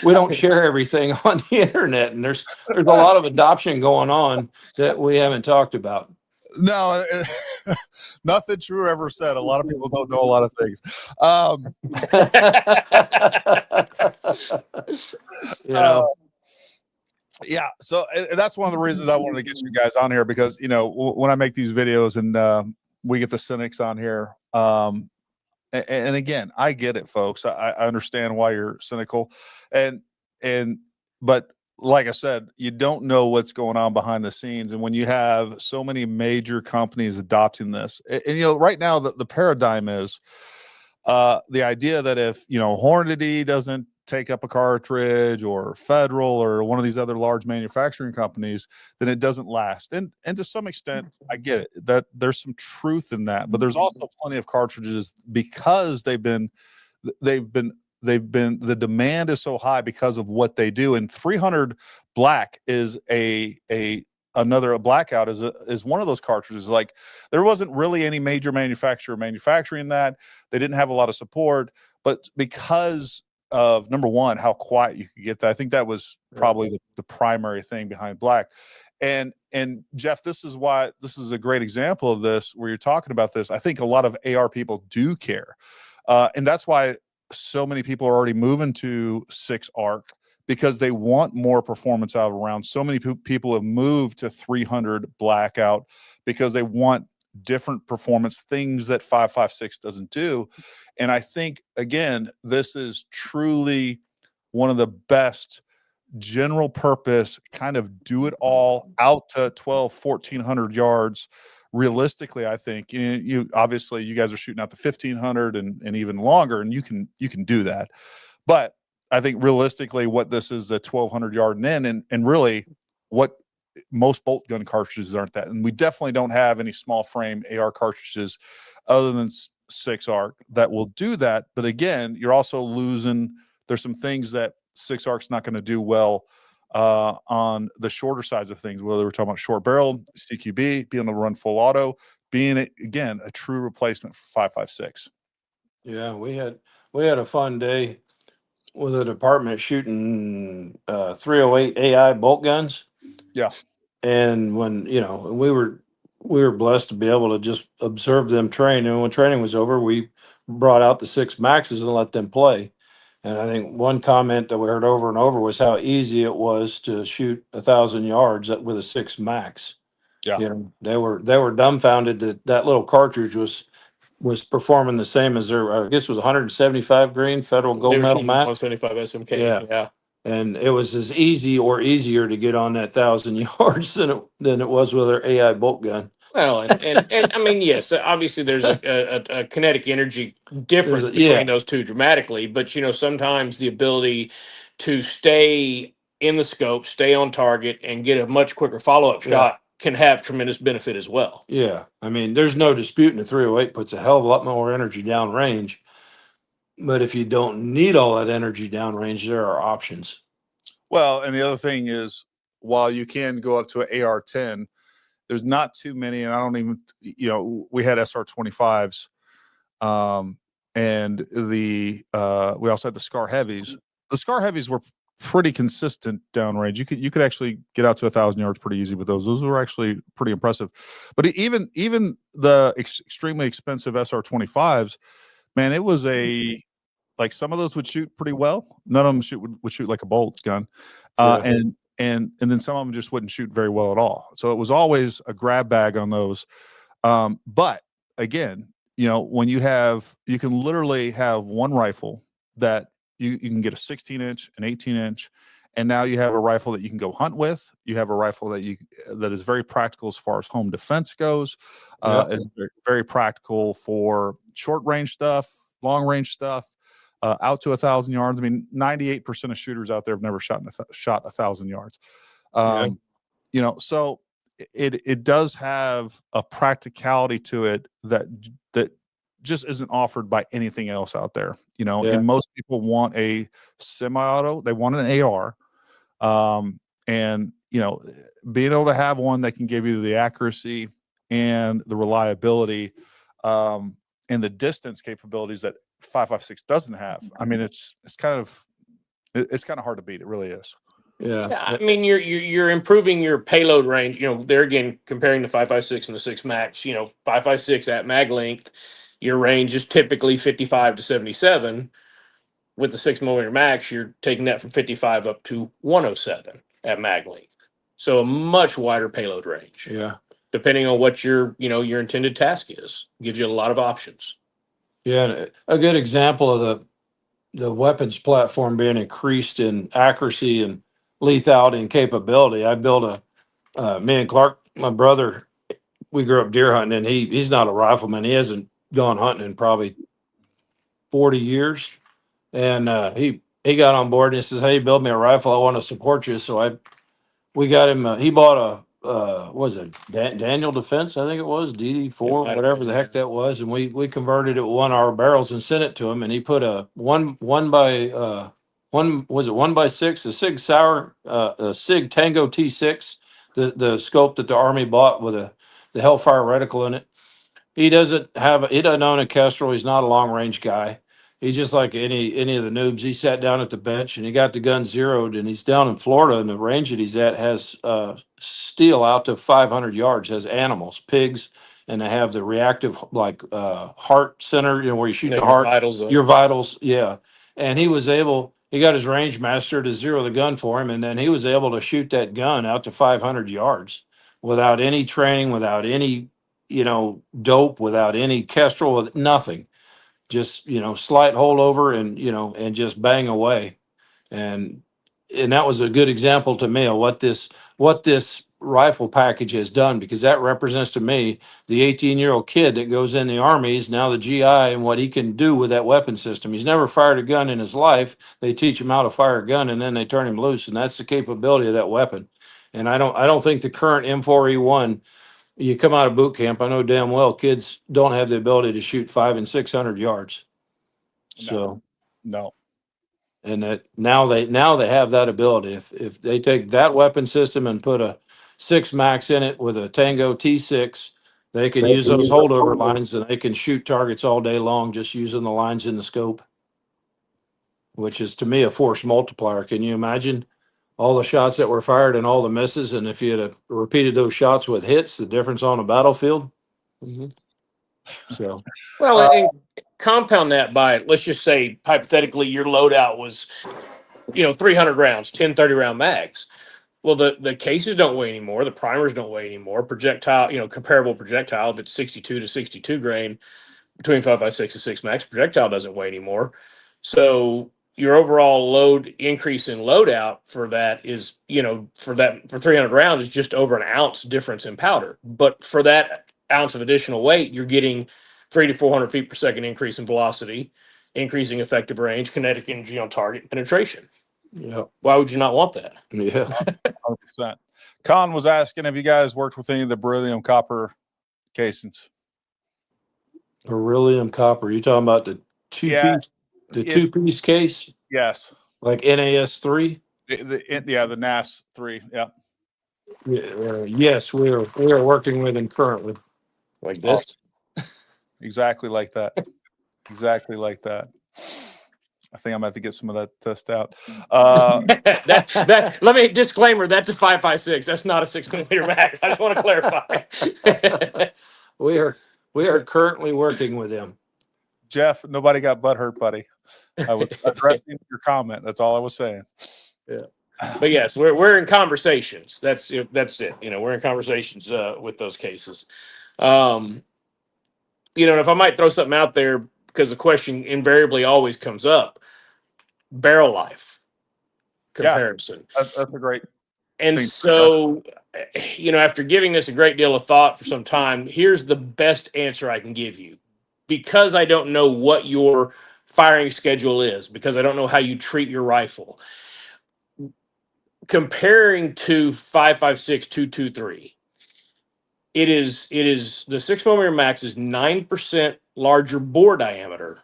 B: we don't share everything on the internet, and there's a lot of adoption going on that we haven't talked about.
A: No, nothing true ever said. A lot of people don't know a lot of things. Yeah. So that's one of the reasons I wanted to get you guys on here, because, when I make these videos and we get the cynics on here, and again, I get it, folks. I understand why you're cynical, but like I said, you don't know what's going on behind the scenes. And when you have so many major companies adopting this, and right now the paradigm is the idea that if Hornady doesn't take up a cartridge, or Federal, or one of these other large manufacturing companies, then it doesn't last. And to some extent, I get it, that there's some truth in that, but there's also plenty of cartridges, because they've been the demand is so high because of what they do. And 300 black is another blackout is one of those cartridges. Like, there wasn't really any major manufacturer manufacturing that. They didn't have a lot of support, but because of, number one, how quiet you could get that, I think that was probably the primary thing behind black. And Jeff, this is a great example of this, where you're talking about this. I think a lot of AR people do care. And that's why so many people are already moving to 6 arc, because they want more performance out of a round. So many people have moved to 300 blackout because they want different performance, things that 5.56 doesn't do. And I think, again, this is truly one of the best general purpose, kind of do it all, out to 1,200-1,400 yards realistically, I think you obviously you guys are shooting out to 1,500 and even longer, and you can do that. But I think realistically, what this is a 1,200 yard and in, and really what most bolt gun cartridges aren't that. And we definitely don't have any small frame AR cartridges other than 6-arc that will do that. But again, you're also losing. There's some things that 6-arc's not going to do well on the shorter sides of things, whether we're talking about short barrel, CQB, being able to run full auto, being again a true replacement for 5.56.
B: Yeah, we had a fun day with a department shooting 308 AI bolt guns.
A: Yeah.
B: And when we were blessed to be able to just observe them train. And when training was over, we brought out the 6 Maxes and let them play. And I think one comment that we heard over and over was how easy it was to shoot 1,000 yards with a 6 Max.
A: Yeah.
B: They were dumbfounded that little cartridge was performing the same as their, I guess it was 175 green federal gold medal max.
C: 175 SMK. Yeah.
B: And it was as easy or easier to get on that 1,000 yards than it was with our AI bolt gun.
C: Well, and I mean, yes, obviously there's a kinetic energy difference between those two dramatically, but sometimes the ability to stay in the scope, stay on target, and get a much quicker follow-up shot can have tremendous benefit as well.
B: Yeah, I mean, there's no disputing the 308 puts a hell of a lot more energy downrange, but if you don't need all that energy downrange, there are options.
A: Well, and the other thing is, while you can go up to an AR-10, there's not too many, and I don't even, we had SR-25s, and we also had the Scar Heavies. The Scar Heavies were pretty consistent downrange. You could actually get out to 1,000 yards pretty easy with those. Those were actually pretty impressive. But even the extremely expensive SR-25s, man, it was like some of those would shoot pretty well. None of them would shoot like a bolt gun, and then some of them just wouldn't shoot very well at all. So it was always a grab bag on those. But again, when you can literally have one rifle that you can get a 16-inch, an 18-inch, and now you have a rifle that you can go hunt with. You have a rifle that is very practical as far as home defense goes. Is very, very practical for short range stuff, long range stuff. Out to 1,000 yards. I mean, 98% of shooters out there have never shot 1,000 yards. So it does have a practicality to it that just isn't offered by anything else out there. And most people want a semi-auto. They want an AR, and being able to have one that can give you the accuracy and the reliability, and the distance capabilities that 5.56 doesn't have. I mean, it's kind of hard to beat. It really is.
C: Yeah, I mean, you're improving your payload range. There again, comparing the 5.56 and the 6 Max. 5.56 at mag length, your range is typically 55 to 77. With the 6mm Max, you're taking that from 55 up to 107 at mag length. So a much wider payload range.
B: Yeah,
C: depending on what your intended task is, gives you a lot of options.
B: Yeah, and a good example of the weapons platform being increased in accuracy and lethality and capability. I built me and Clark, my brother, we grew up deer hunting, and he's not a rifleman. He hasn't gone hunting in probably 40 years. And he got on board and he says, "Hey, build me a rifle. I want to support you." So we got him. He bought a what was it, Daniel Defense? I think it was DD4, whatever the heck that was. And we converted it with 1 hour barrels and sent it to him. And he put a one by 6, a Sig Sauer, a Sig Tango T6, the scope that the Army bought with the Hellfire reticle in it. He doesn't own a Kestrel. He's not a long range guy. He's just like any of the noobs. He sat down at the bench and he got the gun zeroed, and he's down in Florida, and the range that he's at has steel out to 500 yards, has animals, pigs, and they have the reactive heart center, where you shoot the heart, your vitals. Yeah. And he got his range master to zero the gun for him, and then he was able to shoot that gun out to 500 yards without any training, without any, dope, without any Kestrel, with nothing. Just, slight holdover and just bang away. And and that was a good example to me of what this rifle package has done, because that represents to me the 18-year-old kid that goes in the Army is now the GI and what he can do with that weapon system. He's never fired a gun in his life. They teach him how to fire a gun and then they turn him loose, and that's the capability of that weapon. And I don't think the current M4E1, you come out of boot camp, I know damn well kids don't have the ability to shoot 500 and 600 yards. So
A: No.
B: and that now they have that ability. If they take that weapon system and put a 6 max in it with a Tango T6, they can use those holdover lines and they can shoot targets all day long just using the lines in the scope, which is to me a force multiplier. Can you imagine all the shots that were fired and all the misses? And if you had repeated those shots with hits, the difference on a battlefield. So,
C: Well, and compound that by, let's just say, hypothetically, your loadout was, 300 rounds, 10, 30 round mags. Well, the cases don't weigh anymore. The primers don't weigh anymore. Projectile, comparable projectile, if it's 62 to 62 grain between 5.56 and 6 max, projectile doesn't weigh anymore. So your overall load increase in loadout for that is, for 300 rounds is just over an ounce difference in powder. But for that ounce of additional weight, you're getting 300 to 400 feet per second increase in velocity, increasing effective range, kinetic energy on target, penetration.
B: yeah.
C: Why would you not want that?
B: Yeah.
A: 100%. Con was asking, have you guys worked with any of the beryllium copper casings?
B: Beryllium copper. You talking about the two-piece case?
A: Yes.
B: Like NAS3?
A: The NAS 3. Yeah.
B: Yes, we are working with them currently.
C: Like this?
A: Exactly like that. Exactly like that. I think I'm gonna have to get some of that test out.
C: That let me disclaimer, that's a 5.56. That's not a 6mm mag. I just want to clarify.
B: We are currently working with them.
A: Jeff, nobody got butt hurt, buddy. I was addressing your comment. That's all I was saying.
C: Yeah. But yes, we're in conversations. That's it. We're in conversations with those cases. And if I might throw something out there, because the question invariably always comes up, barrel life comparison.
A: Yeah, that's a great
C: And
A: thing.
C: so, after giving this a great deal of thought for some time, here's the best answer I can give you. Because I don't know what your firing schedule is, because I don't know how you treat your rifle. Comparing to 5.56 223, it is the 6mm max is 9% larger bore diameter,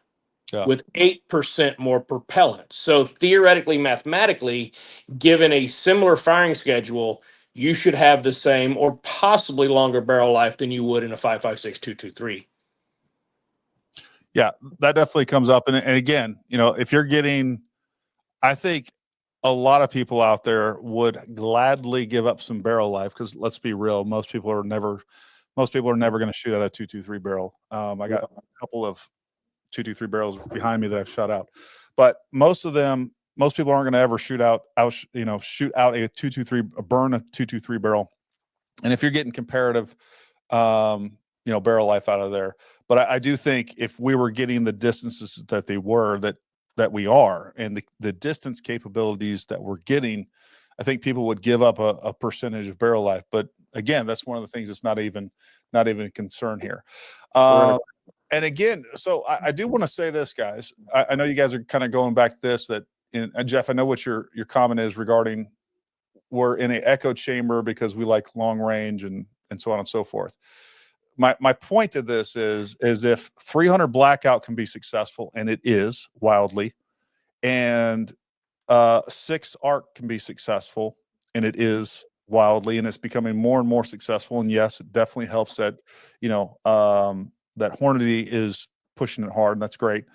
C: with 8% more propellant. So theoretically, mathematically, given a similar firing schedule, you should have the same or possibly longer barrel life than you would in a 5.56 223.
A: Yeah, that definitely comes up. And again, if you're getting, I think a lot of people out there would gladly give up some barrel life, because let's be real, most people are never going to shoot out a 223 barrel. I got a couple of 223 barrels behind me that I've shot out, but most people aren't going to ever shoot out a 223, burn a 223 barrel. And if you're getting comparative, barrel life out of there, but I do think if we were getting the distances that we are, and the distance capabilities that we're getting, I think people would give up a percentage of barrel life. But again, that's one of the things that's not even a concern here. And again, so I do want to say this, guys. I know you guys are kind of going back to this, and Jeff, I know what your comment is regarding we're in an echo chamber because we like long range and so on and so forth. My point to this is if 300 blackout can be successful, and it is wildly, and 6 arc can be successful, and it is wildly, and it's becoming more and more successful. And yes, it definitely helps that that Hornady is pushing it hard, and that's great.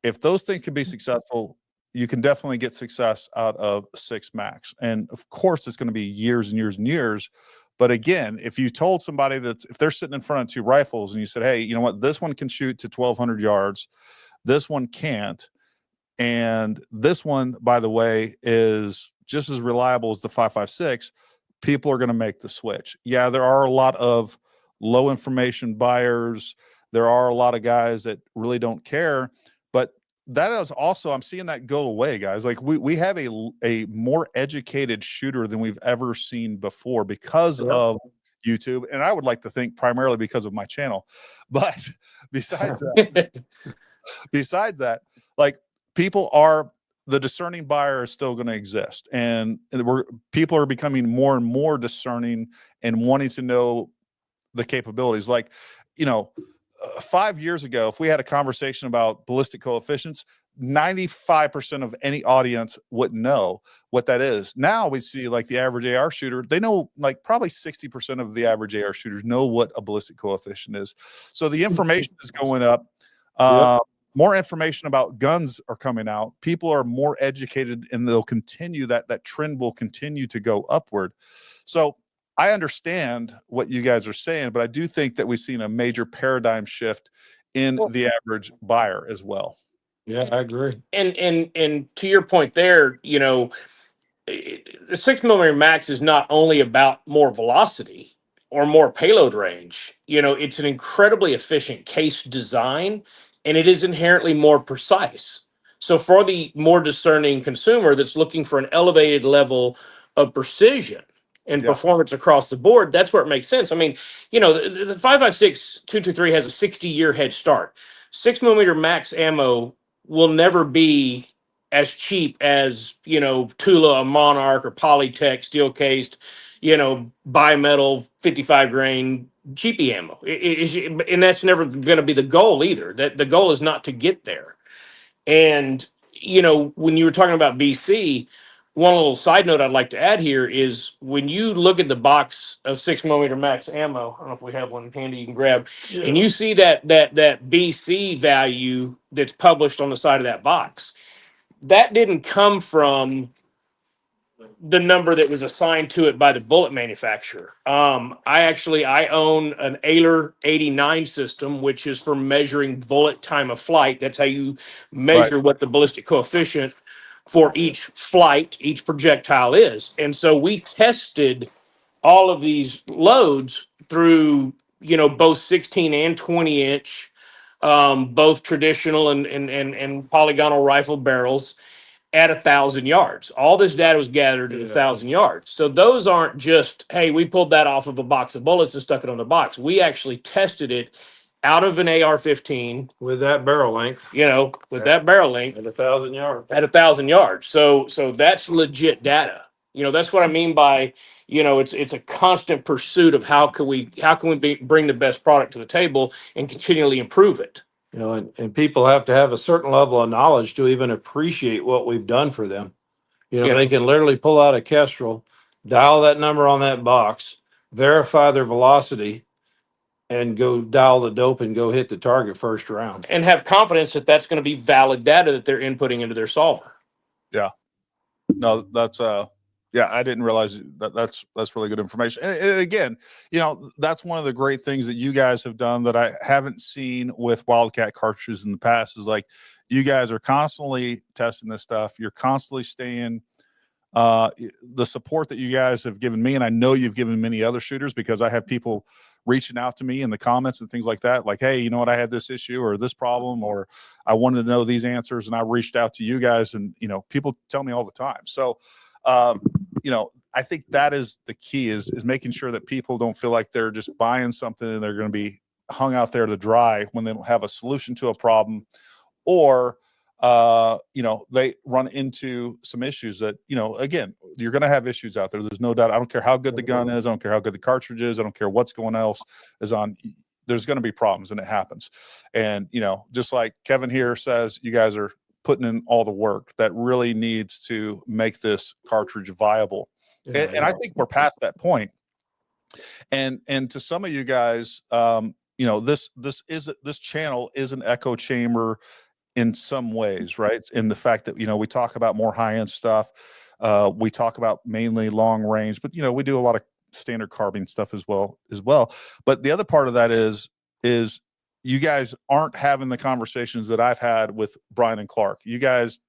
A: If those things can be successful, you can definitely get success out of 6 max. And of course, it's going to be years and years and years. But again, if you told somebody that if they're sitting in front of 2 rifles and you said, hey, you know what, this one can shoot to 1,200 yards, this one can't, and this one, by the way, is just as reliable as the 5.56, people are going to make the switch. Yeah, there are a lot of low information buyers. There are a lot of guys that really don't care, but that is also, I'm seeing that go away, guys. Like we have a more educated shooter than we've ever seen before because of YouTube. And I would like to think primarily because of my channel. But besides that, like the discerning buyer is still going to exist. And people are becoming more and more discerning and wanting to know the capabilities. Like, 5 years ago, if we had a conversation about ballistic coefficients, 95% of any audience wouldn't know what that is. Now we see like the average AR shooter, they know, like probably 60% of the average AR shooters know what a ballistic coefficient is. So the information is going up. More information about guns are coming out. People are more educated, and they'll continue that trend will continue to go upward. So I understand what you guys are saying, but I do think that we've seen a major paradigm shift in the average buyer as well.
B: Yeah, I agree.
C: And to your point there, the 6mm Max is not only about more velocity or more payload range. It's an incredibly efficient case design, and it is inherently more precise. So for the more discerning consumer that's looking for an elevated level of precision and performance across the board, that's where it makes sense. I mean, the 5.56 223 has a 60-year head start. 6mm Max ammo will never be as cheap as, Tula, a Monarch, or Polytech steel cased, bimetal 55 grain cheapy ammo. And that's never going to be the goal either. That the goal is not to get there. And, when you were talking about BC, one little side note I'd like to add here is when you look at the box of 6mm Max ammo, I don't know if we have one handy you can grab, and you see that BC value that's published on the side of that box, that didn't come from the number that was assigned to it by the bullet manufacturer. I own an Ayler 89 system, which is for measuring bullet time of flight. That's how you measure what the ballistic coefficient for each flight, each projectile is. And so we tested all of these loads through, both 16 and 20 inch, both traditional and polygonal rifle barrels at 1,000 yards. All this data was gathered at 1,000 yards. So those aren't just, hey, we pulled that off of a box of bullets and stuck it on the box. We actually tested it out of an AR-15
B: with that barrel length,
C: that barrel length
B: at 1,000 yards.
C: At 1,000 yards. So that's legit data. That's what I mean by, it's a constant pursuit of how can we bring the best product to the table and continually improve it.
B: And people have to have a certain level of knowledge to even appreciate what we've done for them. They can literally pull out a Kestrel, dial that number on that box, verify their velocity, and go dial the dope and go hit the target first round.
C: And have confidence that that's going to be valid data that they're inputting into their solver.
A: Yeah. No, that's I didn't realize that's really good information. And again, that's one of the great things that you guys have done that I haven't seen with Wildcat cartridges in the past is like you guys are constantly testing this stuff. You're constantly staying the support that you guys have given me, and I know you've given many other shooters because I have people reaching out to me in the comments and things like that. Like, hey, you know what? I had this issue or this problem, or I wanted to know these answers, and I reached out to you guys, and people tell me all the time. So, I think that is the key is making sure that people don't feel like they're just buying something and they're going to be hung out there to dry when they don't have a solution to a problem, or they run into some issues that, again, you're going to have issues out there. There's no doubt. I don't care how good the gun is. I don't care how good the cartridge is. I don't care what's going else is on. There's going to be problems, and it happens. And, just like Kevin here says, you guys are putting in all the work that really needs to make this cartridge viable. And I think we're past that point. And to some of you guys, this channel is an echo chamber in some ways, right? In the fact that, we talk about more high-end stuff. We talk about mainly long range, but, we do a lot of standard carbine stuff as well. But the other part of that is you guys aren't having the conversations that I've had with Brian and Clark. You guys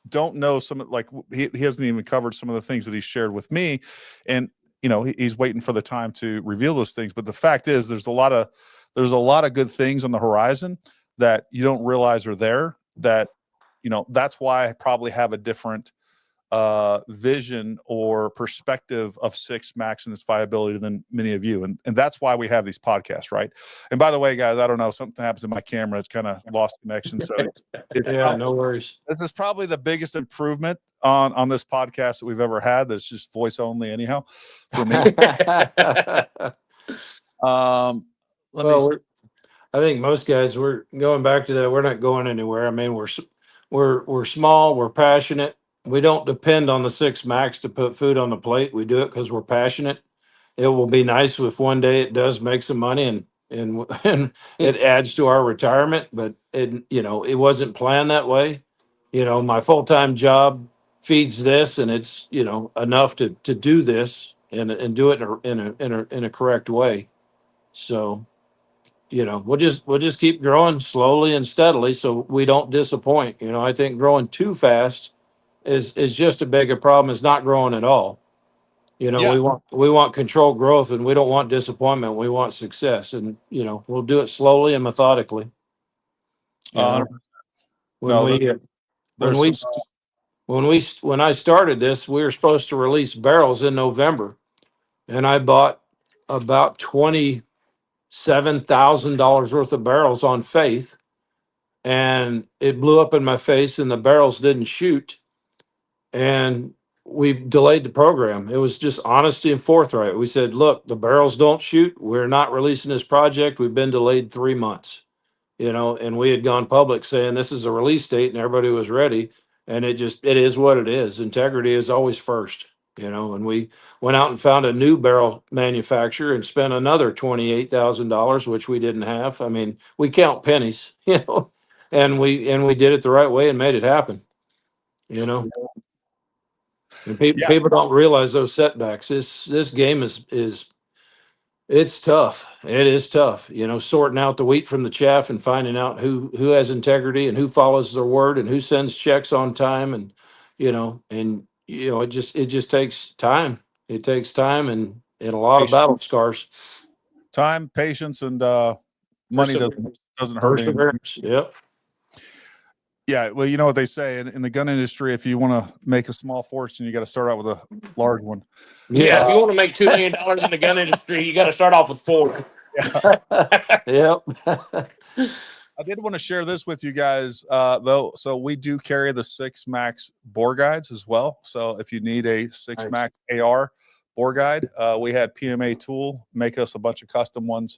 A: don't know he hasn't even covered some of the things that he shared with me. And, he's waiting for the time to reveal those things. But the fact is there's a lot of good things on the horizon that you don't realize are there. that, that's why I probably have a different vision or perspective of 6 Max and its viability than many of you. And that's why we have these podcasts, right? And by the way, guys, I don't know, something happens to my camera. It's kind of lost connection. So
B: No worries.
A: This is probably the biggest improvement on this podcast that we've ever had. That's just voice only anyhow for me.
B: I think most guys, we're going back to that. We're not going anywhere. I mean, we're small, we're passionate. We don't depend on the 6 Max to put food on the plate. We do it because we're passionate. It will be nice if one day it does make some money and it adds to our retirement, but it wasn't planned that way. My full-time job feeds this, and it's, enough to do this and do it in a correct way. So, we'll just keep growing slowly and steadily so we don't disappoint. I think growing too fast is just as big a problem as not growing at all. We want controlled growth, and we don't want disappointment. We want success, and we'll do it slowly and methodically. When I started this, we were supposed to release barrels in November, and I bought about $27,000 worth of barrels on faith, and it blew up in my face, and the barrels didn't shoot, and we delayed the program. It was just honesty and forthright. We said, look, the barrels don't shoot. We're not releasing this project. We've been delayed 3 months, and we had gone public saying this is a release date, and everybody was ready. And it is what it is. Integrity is always first, and we went out and found a new barrel manufacturer and spent another $28,000, which we didn't have. I mean, we count pennies, and we did it the right way and made it happen, And people don't realize those setbacks. This game it's tough. It is tough, sorting out the wheat from the chaff and finding out who has integrity and who follows their word and who sends checks on time. And, it just takes time. It takes time and a lot of battle scars.
A: Time, patience, and money doesn't hurt anyone.
B: Yep.
A: Yeah, well, you know what they say in the gun industry, if you want to make a small fortune, you got to start out with a large one.
C: Yeah, if you want to make $2 million in the gun industry, you got to start off with 4.
B: Yep.
A: I did want to share this with you guys, though. So we do carry the 6 Max bore guides as well. So if you need a 6 Max AR bore guide, we had PMA Tool make us a bunch of custom ones.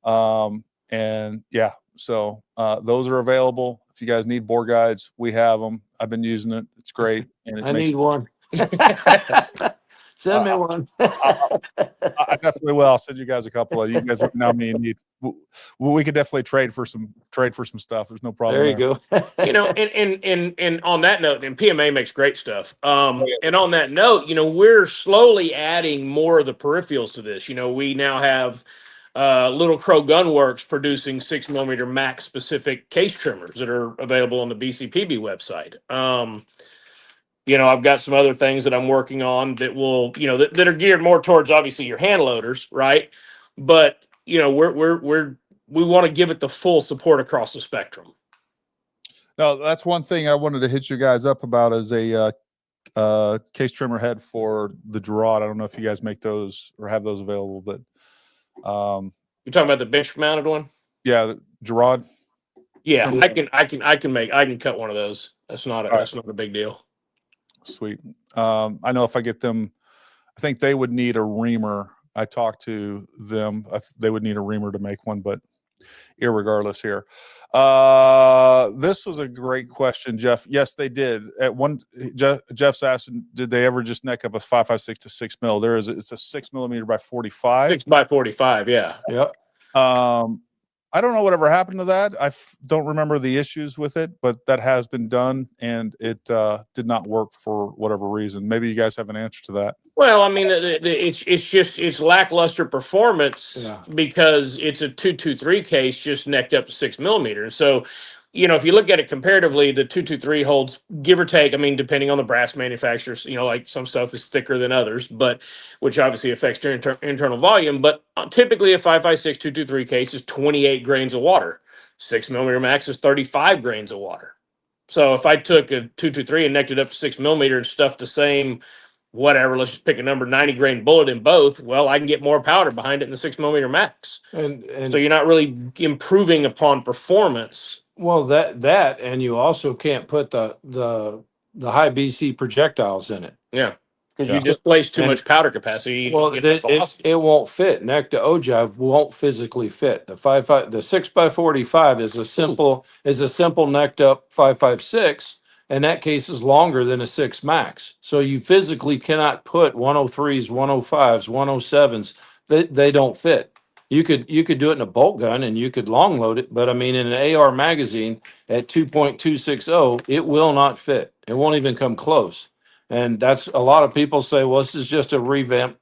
A: And yeah, so those are available. If you guys need bore guides, we have them. I've been using it. It's great. And
B: I need one. Send me one.
A: I definitely will. I'll send you guys a couple of. You guys let me know how many you need. We could definitely trade for some stuff. There's no problem.
B: There you go.
C: And on that note, and PMA makes great stuff. And on that note, we're slowly adding more of the peripherals to this. We now have Little Crow Gunworks producing 6mm Max specific case trimmers that are available on the BCPB website. I've got some other things that I'm working on that will, that are geared more towards obviously your hand loaders, right? But we want to give it the full support across the spectrum.
A: No, that's one thing I wanted to hit you guys up about is a case trimmer head for the Gerard. I don't know if you guys make those or have those available, but
C: you're talking about the bench mounted one?
A: Yeah, the Gerard.
C: Yeah, I can cut one of those. That's not a big deal.
A: Sweet. I know if I get them, I think they would need a reamer. I talked to them. They would need a reamer to make one, but irregardless here. This was a great question, Jeff. Yes, they did. Jeff's asking, did they ever just neck up a 5.56 to 6 mil? It's a 6mm by 45.
C: 6 by 45. Yeah.
B: Yep.
A: I don't know whatever happened to that. I don't remember the issues with it, but that has been done, and it did not work for whatever reason. Maybe you guys have an answer to that.
C: Well, I mean, it's lackluster performance because it's a 223 case just necked up to 6mm. So, if you look at it comparatively, the 223 holds, give or take, I mean, depending on the brass manufacturers, like some stuff is thicker than others, but which obviously affects your internal volume. But typically a 5.56 223 case is 28 grains of water. 6mm Max is 35 grains of water. So if I took a 223 and necked it up to 6mm and stuffed the same, whatever, let's just pick a number, 90 grain bullet in both, well, I can get more powder behind it in the 6mm max.
B: And
C: So you're not really improving upon performance.
B: well, that and you also can't put the high BC projectiles in it.
C: Yeah. Because
A: Yeah.
C: you displace too
B: And-
C: much powder capacity.
B: Well,
C: you get velocity.
B: it won't fit. Neck to ogive won't physically fit. The 6x45 is a simple necked up 5.56, and that case is longer than a 6 max. So you physically cannot put 103s, 105s, 107s. They don't fit. You could do it in a bolt gun and you could long load it, but I mean in an AR magazine at 2.260, it will not fit. It won't even come close. And that's a lot of people say, well, this is just a revamp,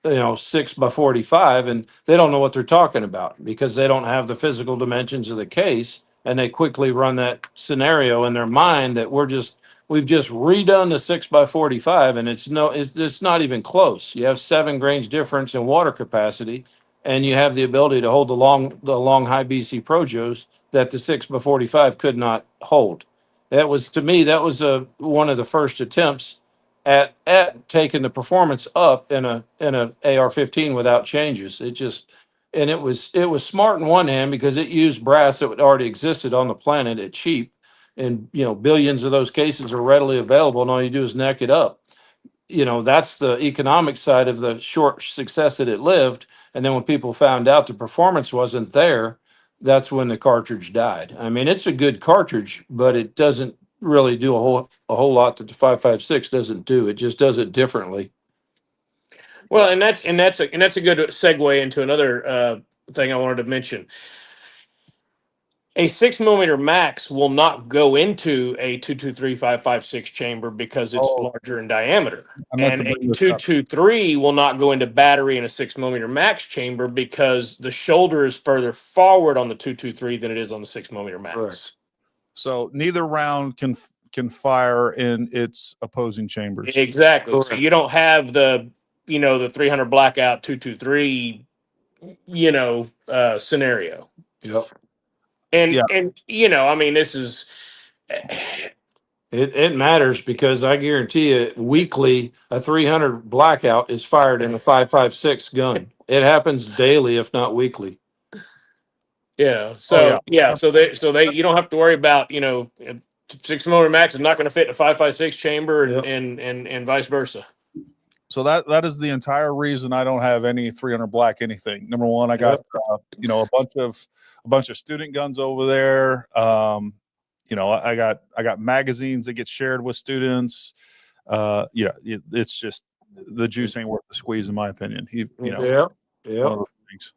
B: 6x45, and they don't know what they're talking about because they don't have the physical dimensions of the case, and they quickly run that scenario in their mind that we've just redone the 6x45, and it's not even close. You have 7 grains difference in water capacity, and you have the ability to hold the long high BC Projos that the 6x45 could not hold. That was, to me, one of the first attempts at taking the performance up in a AR-15 without changes. It was smart in one hand because it used brass that already existed on the planet at cheap, and billions of those cases are readily available, and all you do is neck it up. That's the economic side of the short success that it lived. And then when people found out the performance wasn't there, that's when the cartridge died. I mean, it's a good cartridge, but it doesn't really do a whole lot that the 5.56 doesn't do. It just does it differently.
C: Well, and that's a good segue into another thing I wanted to mention. A 6mm max will not go into a 223 5.56 chamber because it's larger in diameter. And a 223 will not go into battery in a 6mm max chamber because the shoulder is further forward on the 223 than it is on the 6mm max.
B: Correct.
A: So neither round can fire in its opposing chambers.
C: Exactly.
B: Correct.
C: So you don't have the 300 blackout 223 scenario.
B: Yep.
C: And I mean, this is
B: It matters because I guarantee you weekly a 300 blackout is fired in a 5.56 gun. It happens daily, if not weekly.
C: So they you don't have to worry about 6mm max is not going to fit in a 5.56 chamber and vice versa.
A: So that is the entire reason I don't have any 300 black anything. Number one, I got a bunch of student guns over there. I got magazines that get shared with students. It's just the juice ain't worth the squeeze, in my opinion. One of those things.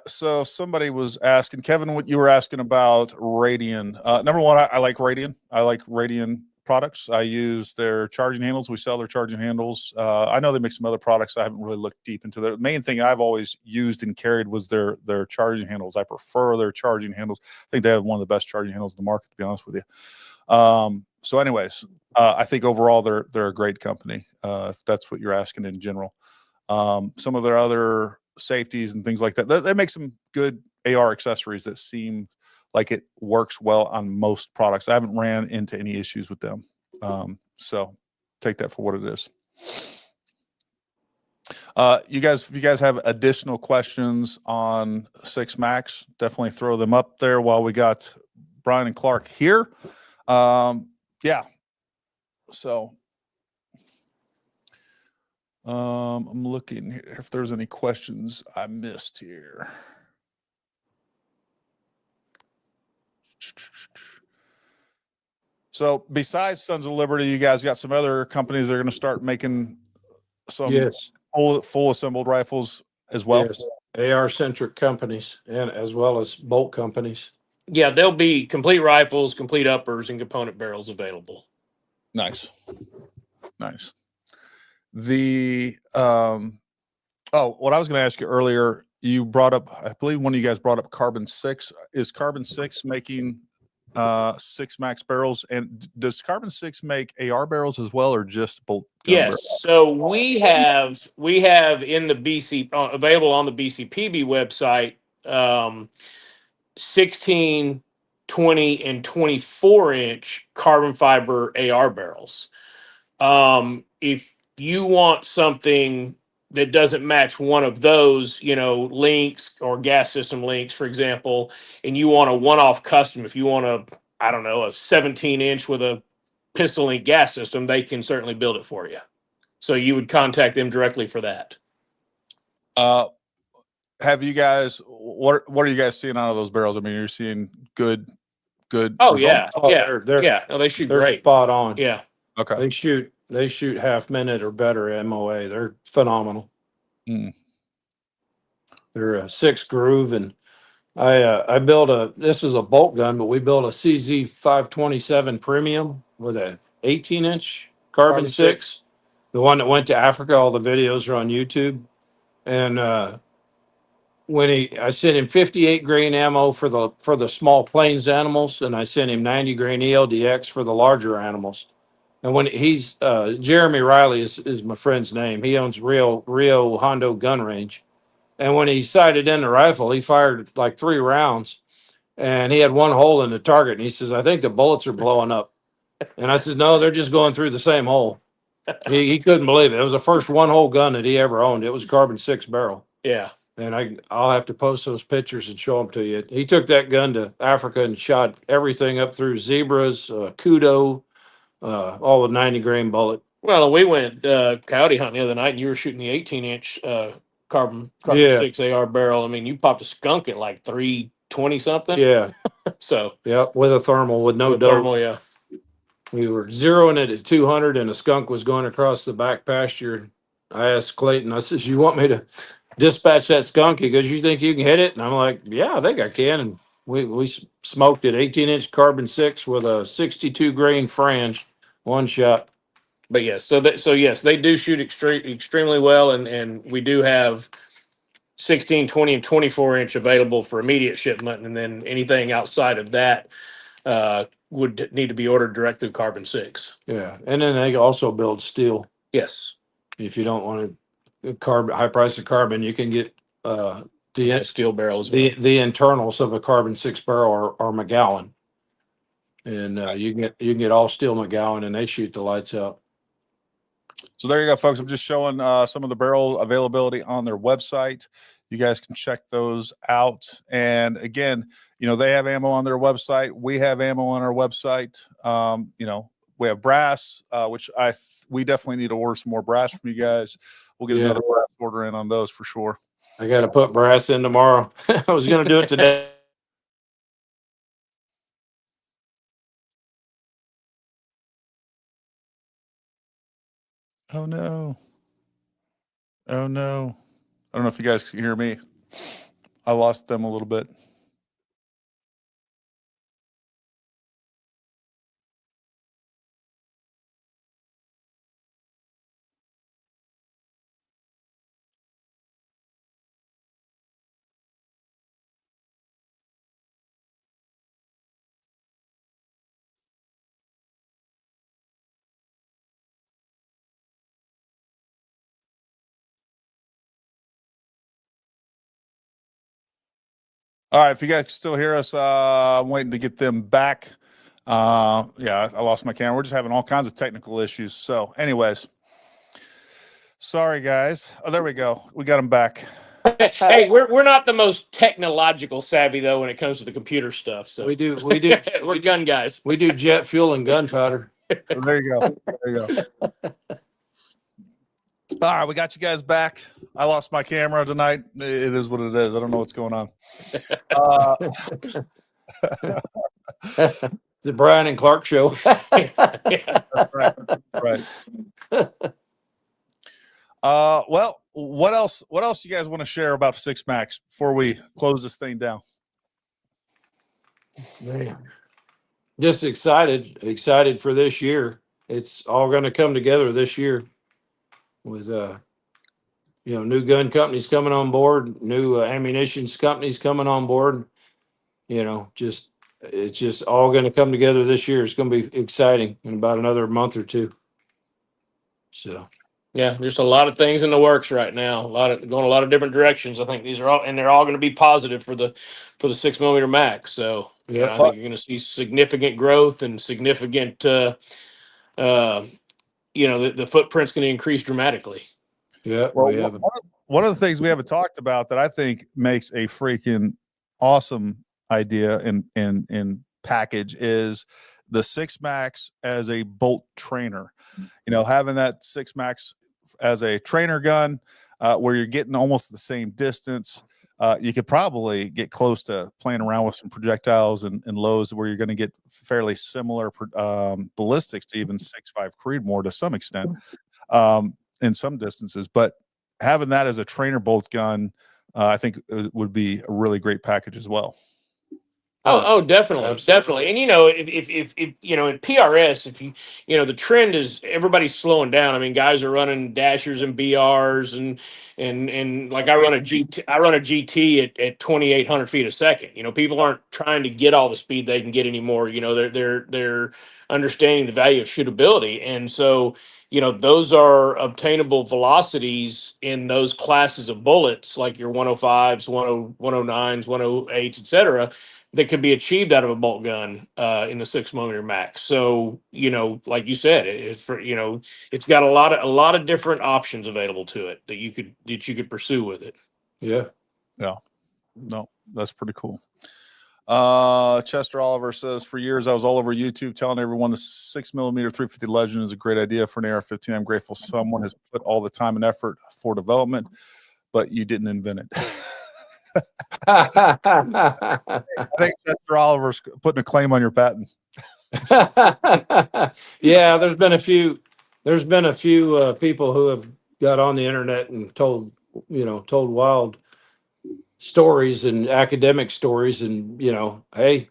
A: So somebody was asking, Kevin, what you were asking about Radian. Number one, I like Radian. I like Radian products. I use their charging handles. We sell their charging handles. I know they make some other products. I haven't really looked deep into the main thing I've always used and carried was their charging handles. I prefer their charging handles. I think they have one of the best charging handles in the market, to be honest with you. So anyways, I think overall they're a great company. If that's what you're asking in general. Some of their other safeties and things like that, they make some good AR accessories that seem like it works well on most products. I haven't ran into any issues with them. So take that for what it is. If you guys have additional questions on 6 Max, definitely throw them up there while we got Brian and Clark here. So I'm looking here if there's any questions I missed here. So besides Sons of Liberty, you guys got some other companies that are going to start making some full assembled rifles as well.
B: Yes. AR centric companies and as well as bolt companies.
C: Yeah, there'll be complete rifles, complete uppers, and component barrels available.
A: Nice. The what I was going to ask you earlier, you brought up, I believe one of you guys brought up Carbon 6. Is Carbon 6 making 6 Max barrels, and does Carbon 6 make AR barrels as well, or just bolt gun
C: Yes.
A: barrels?
C: So we have in the BC available on the BCPB website 16, 20 and 24-inch carbon fiber AR barrels. If you want something that doesn't match one of those, links or gas system links, for example, and you want a one-off custom, if you want a 17-inch with a pistol link gas system, they can certainly build it for you. So you would contact them directly for that.
A: Have you guys, what are you guys seeing out of those barrels? I mean, you're seeing good
C: Oh,
A: results?
C: yeah.
B: Oh,
C: Yeah.
B: they're
C: Yeah. No, they shoot
B: they're
C: great.
B: spot on.
C: Yeah.
A: Okay.
B: They shoot half minute or better MOA. They're phenomenal.
A: Mm.
B: They're a 6 groove, and I built this is a bolt gun, but we built a CZ 527 premium with a 18-inch carbon 6. The one that went to Africa. All the videos are on YouTube. And I sent him 58 grain ammo for the small plains animals, and I sent him 90 grain ELDX for the larger animals. And when he's Jeremy Riley is my friend's name. He owns Rio Hondo Gun Range. And when he sighted in the rifle, he fired like 3 rounds, and he had one hole in the target. And he says, "I think the bullets are blowing up." And I said, "No, they're just going through the same hole." He couldn't believe it. It was the first one hole gun that he ever owned. It was carbon 6 barrel.
C: Yeah.
B: And I'll have to post those pictures and show them to you. He took that gun to Africa and shot everything up through zebras, kudo, all with 90 grain bullet.
C: Well, we went coyote hunting the other night, and you were shooting the 18-inch carbon
B: Yeah.
C: 6 AR barrel. I mean, you popped a skunk at like 320 something.
B: Yeah.
C: So
B: Yeah, with a thermal, with no
C: with
B: dope.
C: thermal, yeah.
B: We were zeroing it at 200, and a skunk was going across the back pasture. I asked Clayton, I says, "You want me to dispatch that skunk?" He goes, "You think you can hit it?" And I'm like, "Yeah, I think I can." And we smoked it, 18-inch carbon 6 with a 62 grain frange, one shot.
C: But yes, so yes, they do shoot extremely well, and we do have 16, 20, and 24-inch available for immediate shipment, and then anything outside of that would need to be ordered direct through Carbon 6.
B: Yeah, and then they also build steel.
C: Yes.
B: If you don't want high price of carbon, you can get the
C: steel barrel as well.
B: the internals of a carbon 6 barrel are McGowan, and you can get all steel McGowan, and they shoot the lights out.
A: So there you go, folks. I'm just showing some of the barrel availability on their website. You guys can check those out. And again, they have ammo on their website. We have ammo on our website. We have brass, which we definitely need to order some more brass from you guys. We'll get another brass order in on those for sure.
B: I got to put brass in tomorrow. I was going to do it today.
A: Oh no. Oh no. I don't know if you guys can hear me. I lost them a little bit. All right, if you guys still hear us, I'm waiting to get them back. Yeah, I lost my camera. We're just having all kinds of technical issues. So anyways, sorry guys. Oh, there we go. We got them back.
C: Hey, we're not the most technological savvy though when it comes to the computer stuff. So
B: we do
C: we're gun guys.
B: We do jet fuel and gunpowder.
A: So there you go. There you go. All right, we got you guys back. I lost my camera tonight. It is what it is. I don't know what's going on.
B: It's the Brian and Clark show.
A: That's right. Right. Well, what else do you guys want to share about 6 Max before we close this thing down?
B: Man. Just excited for this year. It's all going to come together this year with new gun companies coming on board, new ammunition companies coming on board. It's just all going to come together this year. It's going to be exciting in about another month or two. So,
C: yeah, there's a lot of things in the works right now. Going a lot of different directions. I think they're all going to be positive for the 6mm Max. So And
B: Yeah.
C: I think you're going to see significant growth and significant, the footprint's going to increase dramatically.
B: Yeah.
A: Well,
B: We have.
A: one of the things we haven't talked about that I think makes a freaking awesome idea in package is the 6 Max as a bolt trainer. Having that 6 Max as a trainer gun, where you're getting almost the same distance. You could probably get close to playing around with some projectiles and lows where you're going to get fairly similar ballistics to even 6.5 Creedmoor to some extent, in some distances. But having that as a trainer bolt gun, I think it would be a really great package as well.
C: Oh, definitely, definitely. And if in PRS, the trend is everybody's slowing down. I mean, guys are running dashers and BRs and like I run a GT at 2,800 feet a second. People aren't trying to get all the speed they can get anymore. They're understanding the value of shootability, and so those are obtainable velocities in those classes of bullets, like your 105s, 109s, 108s, etc., that could be achieved out of a bolt gun in the 6mm max. So, like you said, it's got a lot of different options available to it that you could pursue with it.
B: Yeah.
A: No, that's pretty cool. Chester Oliver says, for years I was all over YouTube telling everyone the 6mm 350 Legend is a great idea for an AR-15. I'm grateful someone has put all the time and effort for development, but you didn't invent it. I think Chester Oliver's putting a claim on your patent.
B: Yeah, there's been a few people who have got on the internet and told wild stories and academic stories, and hey,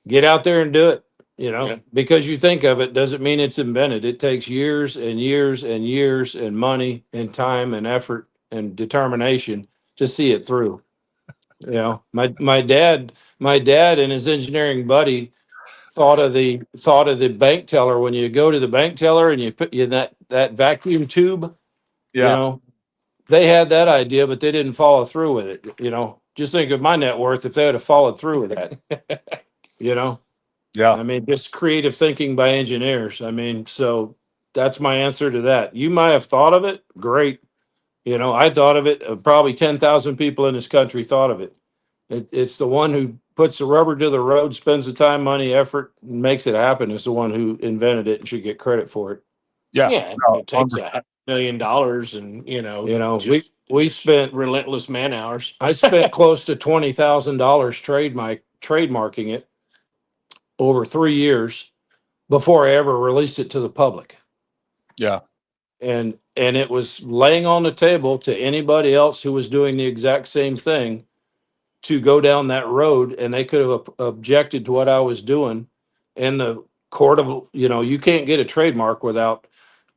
B: get out there and do it.
C: Yeah.
B: Because you think of it doesn't mean it's invented. It takes years and years and years and money and time and effort and determination to see it through. My dad and his engineering buddy thought of the bank teller. When you go to the bank teller and you put in that vacuum tube, they had that idea, but they didn't follow through with it. Just think of my net worth if they had followed through with that.
A: Yeah.
B: I mean, just creative thinking by engineers. I mean, so that's my answer to that. You might have thought of it. Great. I thought of it. Probably 10,000 people in this country thought of it. It's the one who puts the rubber to the road, spends the time, money, effort, and makes it happen is the one who invented it and should get credit for it.
C: Yeah. It takes $1 million and,
B: we spent
C: relentless man hours.
B: I spent close to $20,000 trademarking it over 3 years before I ever released it to the public.
A: Yeah.
B: And it was laying on the table to anybody else who was doing the exact same thing to go down that road, and they could have objected to what I was doing. And the court of, you can't get a trademark without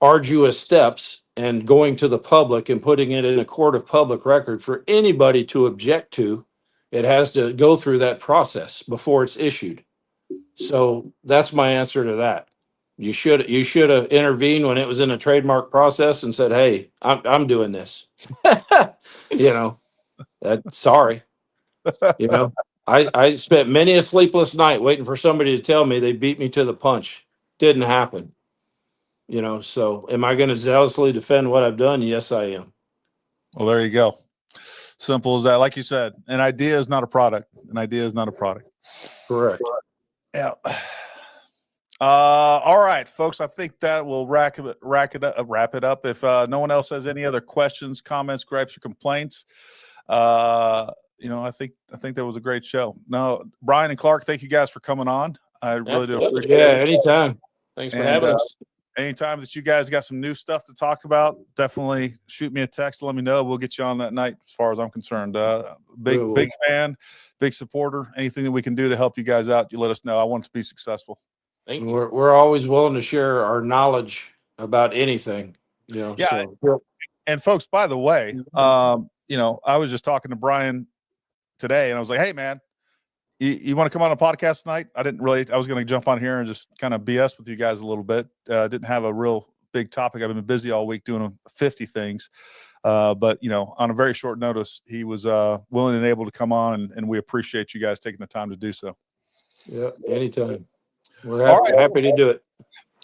B: arduous steps and going to the public and putting it in a court of public record for anybody to object to. It has to go through that process before it's issued. So that's my answer to that. You should have intervened when it was in a trademark process and said, "Hey, I'm doing this." Sorry. I spent many a sleepless night waiting for somebody to tell me they beat me to the punch. Didn't happen. So am I going to zealously defend what I've done? Yes, I am.
A: Well, there you go. Simple as that. Like you said, an idea is not a product. An idea is not a product.
B: Correct.
A: Yeah. All right, folks. I think that will wrap it up. If no one else has any other questions, comments, gripes, or complaints, I think that was a great show. No, Brian and Clark, thank you guys for coming on. I really do appreciate it.
B: Yeah, anytime.
C: Thanks for having us.
A: Anytime that you guys got some new stuff to talk about, definitely shoot me a text. Let me know. We'll get you on that night as far as I'm concerned. Big fan, big supporter. Anything that we can do to help you guys out, you let us know. I want it to be successful.
C: Thank you.
B: We're always willing to share our knowledge about anything.
A: Yeah.
B: So.
A: And folks, by the way, I was just talking to Brian today and I was like, hey man, you want to come on a podcast tonight? I was going to jump on here and just kind of BS with you guys a little bit. Didn't have a real big topic. I've been busy all week doing 50 things. But on a very short notice, he was willing and able to come on, and we appreciate you guys taking the time to do so.
B: Yeah, anytime. We're
A: All
B: happy,
A: right.
B: happy to do it.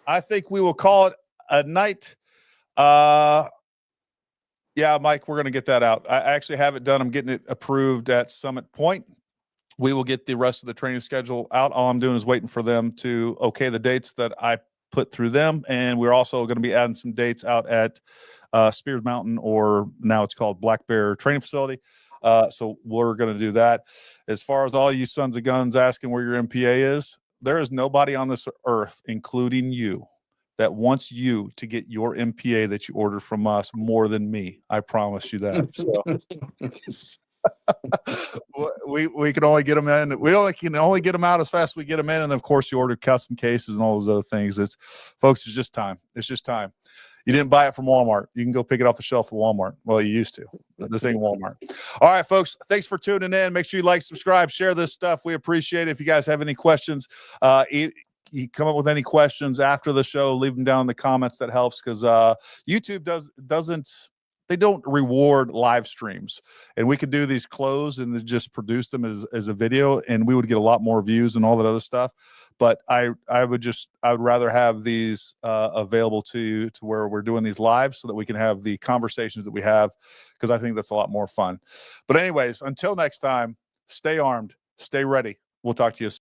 A: I think we will call it a night. Yeah, Mike, we're going to get that out. I actually have it done. I'm getting it approved at Summit Point. We will get the rest of the training schedule out. All I'm doing is waiting for them to okay the dates that I put through them. And we're also going to be adding some dates out at Spears Mountain, or now it's called Black Bear Training Facility. So we're going to do that. As far as all you sons of guns asking where your MPA is, there is nobody on this earth, including you, that wants you to get your MPA that you ordered from us more than me. I promise you that. So we can only get them in. We can only get them out as fast as we get them in. And of course, you order custom cases and all those other things. It's just time. It's just time. You didn't buy it from Walmart. You can go pick it off the shelf at Walmart. Well, you used to. This ain't Walmart. All right, folks. Thanks for tuning in. Make sure you like, subscribe, share this stuff. We appreciate it. If you guys have any questions, you come up with any questions after the show, leave them down in the comments. That helps, because YouTube doesn't they don't reward live streams, and we could do these closed and just produce them as a video, and we would get a lot more views and all that other stuff. But I would rather have these available to where we're doing these live, so that we can have the conversations that we have, because I think that's a lot more fun. But anyways, until next time, stay armed, stay ready. We'll talk to you soon.